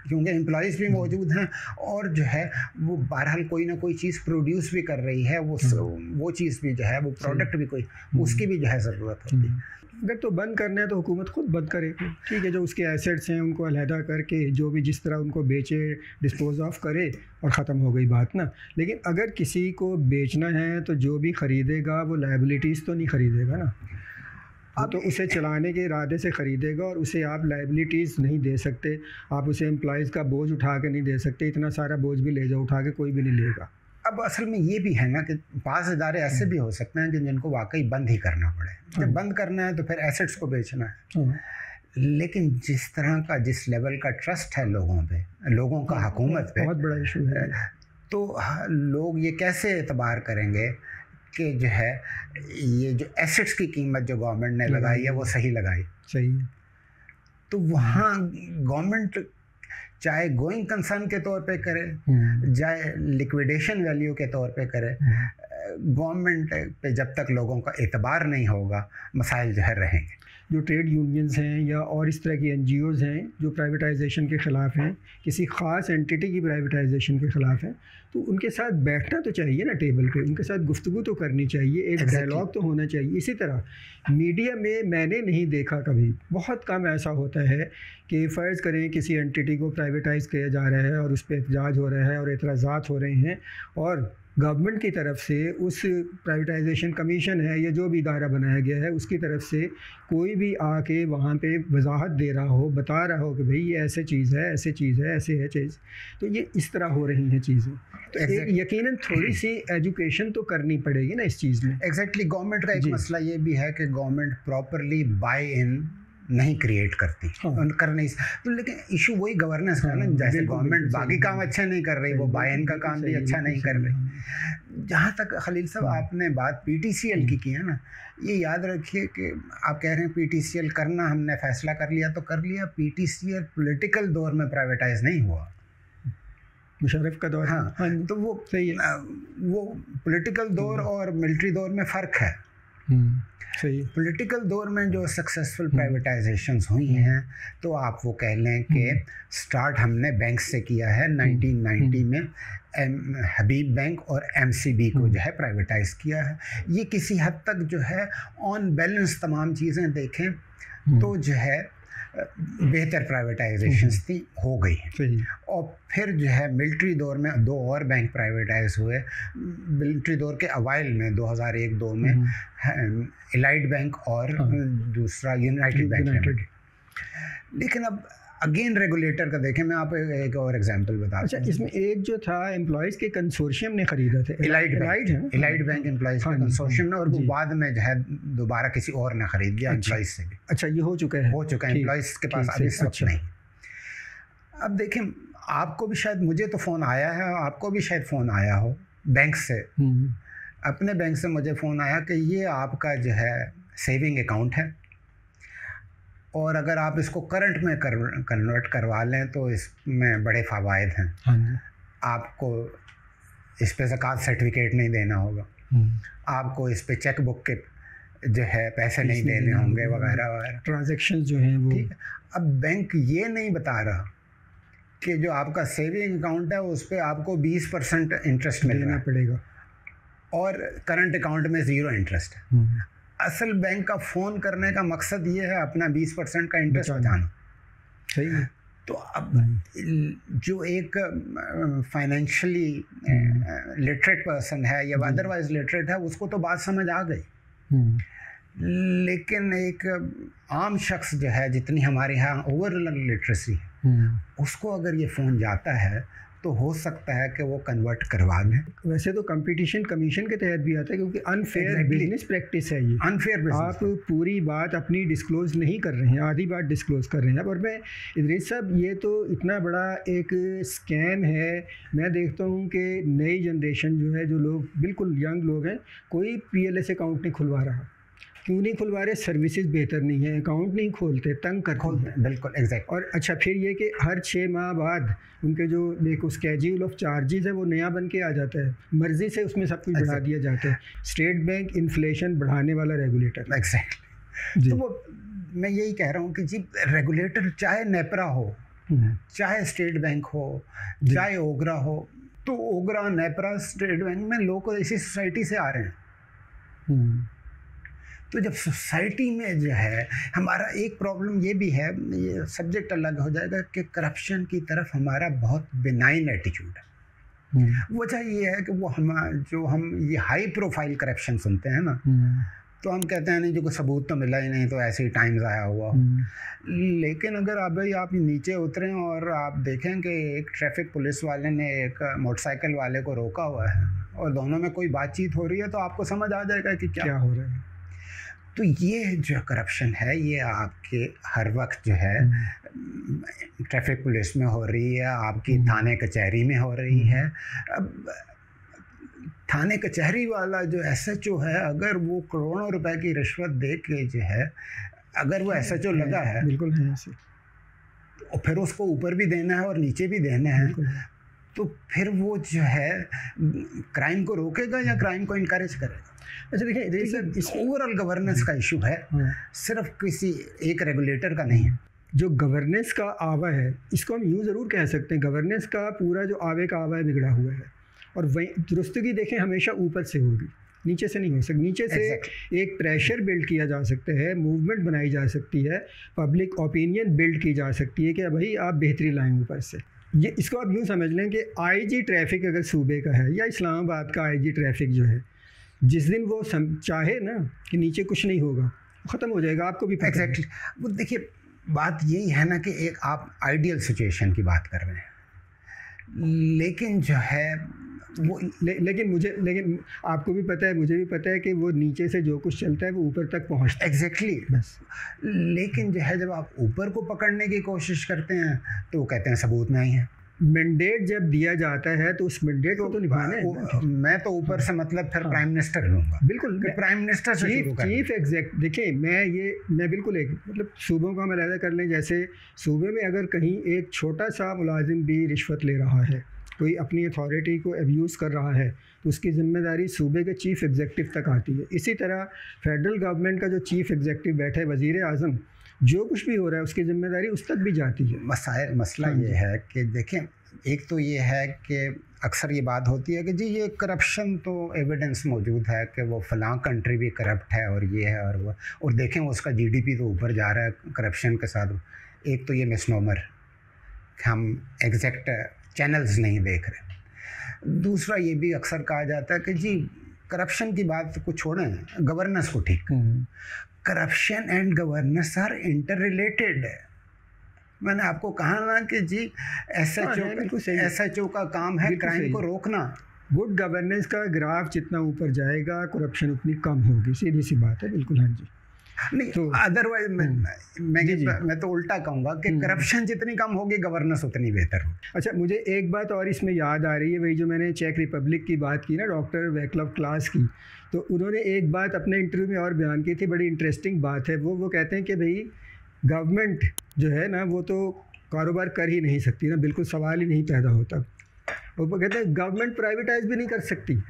क्योंकि एम्प्लॉयज़ भी मौजूद हैं और जो है वो बहरहाल कोई ना कोई चीज़ प्रोड्यूस भी कर रही है, वो चीज़ भी जो है वो प्रोडक्ट भी कोई उसकी भी जो है ज़रूरत होती है। अगर तो बंद करना है तो हुकूमत खुद बंद करे, ठीक है, जो उसके एसेट्स हैं उनको अलहदा करके जो भी जिस तरह उनको बेचे डिस्पोज ऑफ करे और ख़त्म हो गई बात ना। लेकिन अगर किसी को बेचना है तो जो भी ख़रीदेगा वो लायबिलिटीज़ तो नहीं ख़रीदेगा ना, तो उसे चलाने के इरादे से ख़रीदेगा और उसे आप लायबिलिटीज़ नहीं दे सकते, आप उसे एम्प्लॉयज़ का बोझ उठा के नहीं दे सकते, इतना सारा बोझ भी ले जाओ उठा के कोई भी नहीं लेगा। अब असल में ये भी है ना कि पास इदारे ऐसे भी हो सकते हैं कि जिनको वाकई बंद ही करना पड़े, जब बंद करना है तो फिर एसेट्स को बेचना है। लेकिन जिस तरह का जिस लेवल का ट्रस्ट है लोगों पे, लोगों का हुकूमत पे, बहुत बड़ा इशू है, तो लोग ये कैसे एतबार करेंगे कि जो है ये जो एसेट्स की कीमत जो गवर्नमेंट ने लगाई है वो सही लगाई। सही है। तो वहाँ गवर्नमेंट चाहे गोइंग कंसर्न के तौर पे करे, चाहे लिक्विडेशन वैल्यू के तौर पे करे, गवर्नमेंट पे जब तक लोगों का एतबार नहीं होगा मसाइल जो है रहेंगे। जो ट्रेड यूनियंस हैं या और इस तरह की NGOs हैं जो प्राइवेटाइजेशन के ख़िलाफ़ हैं, किसी ख़ास एंटिटी की प्राइवेटाइजेशन के ख़िलाफ़ हैं, तो उनके साथ बैठना तो चाहिए ना टेबल पे, उनके साथ गुफ्तगू तो करनी चाहिए, एक डायलॉग तो होना चाहिए। इसी तरह मीडिया में मैंने नहीं देखा कभी, बहुत कम ऐसा होता है कि फ़र्ज़ करें किसी एंटिटी को प्राइवेटाइज़ किया जा रहा है और उस पर एहतजाज हो रहा है और एतराज़ात हो रहे हैं और गवर्नमेंट की तरफ से उस प्राइवेटाइजेशन कमीशन है या जो भी इदारा बनाया गया है उसकी तरफ से कोई भी आके वहाँ पे वजाहत दे रहा हो, बता रहा हो कि भाई ये ऐसे चीज़ है, ऐसे चीज़ है, ऐसे है चीज़, तो ये इस तरह हो रही हैं चीज़ें। तो यकीनन थोड़ी सी एजुकेशन तो करनी पड़ेगी ना इस चीज़ में। एग्जैक्टली गवर्नमेंट का एक मसला ये भी है कि गवर्नमेंट प्रॉपरली बाय इन नहीं क्रिएट करती, कर नहीं, तो लेकिन इशू वही गवर्नेंस का ना, जैसे गवर्नमेंट बाकी काम अच्छा नहीं कर रही, वो बाय इन का काम भी अच्छा नहीं कर रही। जहाँ तक खलील साहब आपने बात PTCL की है ना, ये याद रखिए कि आप कह रहे हैं PTCL करना, हमने फैसला कर लिया तो कर लिया। PTCL पॉलिटिकल दौर में प्राइवेटाइज नहीं हुआ, मुशर्रफ का दौर। हाँ, तो वो सही है, वो पॉलिटिकल दौर और मिलिट्री दौर में फ़र्क है। सही। पॉलिटिकल दौर में जो सक्सेसफुल प्राइवेटाइजेशंस हुई हैं, तो आप वो कह लें कि स्टार्ट हमने बैंक से किया है 1990 में, हबीब बैंक और MCB को जो है प्राइवेटाइज किया है। ये किसी हद तक जो है ऑन बैलेंस तमाम चीज़ें देखें तो जो है बेहतर प्राइवेटाइजेशंस थी हो गई। और फिर जो है मिलिट्री दौर में 2 और बैंक प्राइवेटाइज हुए। मिलिट्री दौर के अवाइल में 2001-2 में एलाइड बैंक और दूसरा यूनाइटेड बैंक लिमिटेड। लेकिन अब अगेन रेगुलेटर का देखें, मैं आपको एक और एग्जांपल बताता हूँ। अच्छा, इसमें एक जो था एम्प्लॉयज़ के कंसोर्शियम ने ख़रीदा था, एलाइड बैंक एम्प्लॉयज़ का कंसोर्शियम ने, और वो बाद में जो है दोबारा किसी और ने ख़रीद लिया एम्प्लॉयज़ से भी। अच्छा, ये हो चुका है एम्प्लॉयज़ के पास अभी सब नहीं। अब देखें, आपको भी शायद, मुझे तो फ़ोन आया है, आपको भी शायद फ़ोन आया हो बैंक से, अपने बैंक से मुझे फ़ोन आया कि ये आपका जो है सेविंग अकाउंट है और अगर आप इसको करंट में कन्वर्ट करवा लें तो इसमें बड़े फ़वाइद हैं। आपको इस पे ज़कात सर्टिफिकेट नहीं देना होगा, आपको इस पे चेक बुक के जो है पैसे नहीं देने होंगे वगैरह वगैरह, ट्रांजैक्शन जो हैं वो। ठीक है। अब बैंक ये नहीं बता रहा कि जो आपका सेविंग अकाउंट है उस पर आपको 20% इंटरेस्ट मिलना पड़ेगा और करंट अकाउंट में 0 इंटरेस्ट है। असल बैंक का फ़ोन करने का मकसद ये है अपना 20% का इंटरेस्ट बचाना। सही है। तो अब जो एक फाइनेंशियली लिटरेट पर्सन है या अदरवाइज लिटरेट है उसको तो बात समझ आ गई, लेकिन एक आम शख्स जो है, जितनी हमारे यहाँ ओवरऑल लिटरेसी है, उसको अगर ये फ़ोन जाता है तो हो सकता है कि वो कन्वर्ट करवा लें। वैसे तो कंपटीशन कमीशन के तहत भी आता है, क्योंकि अनफेयर बिजनेस प्रैक्टिस है ये। अनफेयर बिजनेस, आप पूरी बात अपनी डिस्क्लोज़ नहीं कर रहे हैं, आधी बात डिस्क्लोज़ कर रहे हैं। और मैं इदरीस साहब, ये तो इतना बड़ा एक स्कैम है। मैं देखता हूँ कि नई जनरेशन जो है, जो लोग बिल्कुल यंग लोग हैं, कोई PLS अकाउंट नहीं खुलवा रहा, क्यों नहीं खुलवा रहे? सर्विसेज बेहतर नहीं है, अकाउंट नहीं खोलते, तंग करते हैं। बिल्कुल एग्जैक्ट। और अच्छा फिर ये कि हर 6 माह बाद उनके जो एक स्केड्यूल ऑफ चार्जेस है वो नया बन के आ जाता है, मर्जी से उसमें सब कुछ बढ़ा दिया जाता है। स्टेट बैंक इन्फ्लेशन बढ़ाने वाला रेगुलेटर। एग्जैक्टली। तो वो मैं यही कह रहा हूँ कि जी रेगुलेटर चाहे नेपरा हो, चाहे स्टेट बैंक हो, चाहे ओगरा हो, तो ओगरा, नेपरा, स्टेट बैंक में लोग इसी सोसाइटी से आ रहे हैं। तो जब सोसाइटी में जो है हमारा एक प्रॉब्लम ये भी है, ये सब्जेक्ट अलग हो जाएगा, कि करप्शन की तरफ हमारा बहुत बिनाइन एटीट्यूड है। वजह ये है कि वो हम ये हाई प्रोफाइल करप्शन सुनते हैं ना, तो हम कहते हैं नहीं जो कोई सबूत तो मिला ही नहीं, तो ऐसे ही टाइम्स आया हुआ। लेकिन अगर आप नीचे उतरें और आप देखें कि एक ट्रैफिक पुलिस वाले ने एक मोटरसाइकिल वाले को रोका हुआ है और दोनों में कोई बातचीत हो रही है, तो आपको समझ आ जाएगा कि क्या हो रहा है। तो ये जो करप्शन है ये आपके हर वक्त जो है ट्रैफिक पुलिस में हो रही है, आपकी थाने कचहरी में हो रही है। अब थाने कचहरी वाला जो SHO है, अगर वो करोड़ों रुपए की रिश्वत दे के जो है, अगर वो SHO लगा है, बिल्कुल है ऐसे, और फिर उसको ऊपर भी देना है और नीचे भी देना है, तो फिर वो जो है क्राइम को रोकेगा या क्राइम को इनकरेज करेगा? अच्छा देखिए, इस ओवरऑल गवर्नेंस का इशू है, सिर्फ किसी एक रेगुलेटर का नहीं है। जो गवर्नेंस का आवा है, इसको हम यूँ ज़रूर कह सकते हैं, गवर्नेंस का पूरा जो आवे का आवा है बिगड़ा हुआ है। और वही दुरुस्तगी देखें हमेशा ऊपर से होगी, नीचे से नहीं हो सकती। नीचे से एक प्रेशर बिल्ड किया जा सकता है, मूवमेंट बनाई जा सकती है, पब्लिक ओपिनियन बिल्ड की जा सकती है कि भाई आप बेहतरी लाएं ऊपर से। ये इसको आप यूँ समझ लें कि IG ट्रैफिक अगर सूबे का है या इस्लामाबाद का IG ट्रैफिक जो है, जिस दिन वो चाहे ना कि नीचे कुछ नहीं होगा, ख़त्म हो जाएगा, आपको भी पता है। वो देखिए बात यही है ना कि एक आप आइडियल सिचुएशन की बात कर रहे हैं, लेकिन जो है वो लेकिन आपको भी पता है, मुझे भी पता है कि वो नीचे से जो कुछ चलता है वो ऊपर तक पहुंचता है। एग्जैक्टली बस। लेकिन जो है जब आप ऊपर को पकड़ने की कोशिश करते हैं तो वो कहते हैं सबूत में आई है। मैंडेट जब दिया जाता है तो उस मैंडेट को तो निभाना है। मैं तो ऊपर से मतलब फिर प्राइम मिनिस्टर लूँगा। बिल्कुल, प्राइम मिनिस्टर से चीफ एग्जैक्ट। देखिए मैं बिल्कुल एक मतलब सूबों का हम अलग कर लें, जैसे सूबे में अगर कहीं एक छोटा सा मुलाजिम भी रिश्वत ले रहा है, कोई अपनी अथॉरिटी को अब्यूज़ कर रहा है, तो उसकी ज़िम्मेदारी सूबे के चीफ़ एग्जेक्टिव तक आती है। इसी तरह फेडरल गवर्नमेंट का जो चीफ़ एग्जेक्टिव बैठा है, वज़ीर आज़म, जो कुछ भी हो रहा है उसकी ज़िम्मेदारी उस तक भी जाती है। मसला ये है कि देखें, एक तो ये है कि अक्सर ये बात होती है कि जी ये करप्शन तो एविडेंस मौजूद है कि वो फ़लाँ कंट्री भी करप्ट है और ये है और वो, और देखें उसका GDP तो ऊपर जा रहा है करप्शन के साथ। एक तो ये मिसनोमर, हम एग्जैक्ट चैनल्स नहीं देख रहे। दूसरा ये भी अक्सर कहा जाता है कि जी करप्शन की बात को छोड़ें, गवर्नेंस को ठीक। Corruption and governance are interrelated है। मैंने आपको कहा ना कि जी SHO का काम है क्राइम को रोकना। गुड गवर्नेंस का ग्राफ जितना ऊपर जाएगा करप्शन उतनी कम होगी, सीधी सी बात है। बिल्कुल, हाँ जी। नहीं तो अदरवाइज मैं तो उल्टा कहूँगा कि करप्शन जितनी कम होगी गवर्नेंस उतनी बेहतर होगी। अच्छा, मुझे एक बात और इसमें याद आ रही है, वही जो मैंने चेक रिपब्लिक की बात की ना, डॉक्टर वैक्लव क्लास की, तो उन्होंने एक बात अपने इंटरव्यू में और बयान की थी, बड़ी इंटरेस्टिंग बात है। वो कहते हैं कि भाई गवर्नमेंट जो है ना वो तो कारोबार कर ही नहीं सकती ना, बिल्कुल सवाल ही नहीं पैदा होता। वो कहते हैं गवर्नमेंट प्राइवेटाइज भी नहीं कर सकती।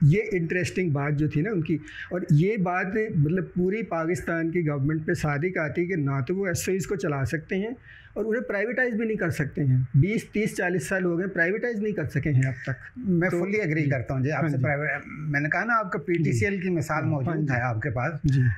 ये इंटरेस्टिंग बात जो थी ना उनकी, और ये बात मतलब पूरी पाकिस्तान की गवर्नमेंट पे सादिक आती कि ना तो वो SOEs को चला सकते हैं और उन्हें प्राइवेटाइज भी नहीं कर सकते हैं। 20, 30, 40 साल हो गए, प्राइवेटाइज नहीं कर सके हैं अब तक। मैं तो फुली एग्री करता हूँ जी आपसे। प्राइवेट, मैंने कहा ना आपका PTCL की मिसाल मौजूद है आपके पास जी।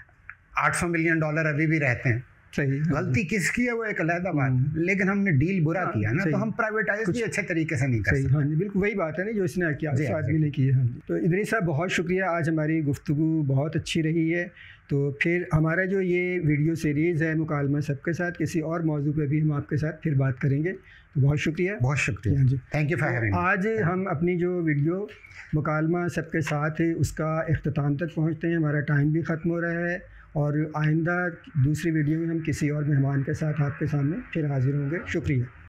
$800 मिलियन अभी भी रहते हैं। सही, गलती किसकी है वो एक अलग बात, लेकिन हमने डील बुरा किया ना, तो हम प्राइवेटाइज भी अच्छे तरीके से नहीं कर सकते। हाँ जी, बिल्कुल वही बात है ना जो इसने किया, इस आदमी ने की है। हाँ जी। तो इदरीस साहब बहुत शुक्रिया, आज हमारी गुफ्तगू बहुत अच्छी रही है। तो फिर हमारा जो ये वीडियो सीरीज़ है मुकालमा सबके साथ, किसी और मौजू पे भी हम आपके साथ फिर बात करेंगे। तो बहुत शुक्रिया। बहुत शुक्रिया। हाँ जी, थैंक यू फॉर हैविंग। आज हम अपनी जो वीडियो मुकालमा सबके साथ है उसका इख्तिताम तक पहुँचते हैं। हमारा टाइम भी ख़त्म हो रहा है और आइंदा दूसरी वीडियो में हम किसी और मेहमान के साथ आपके सामने फिर हाजिर होंगे। शुक्रिया।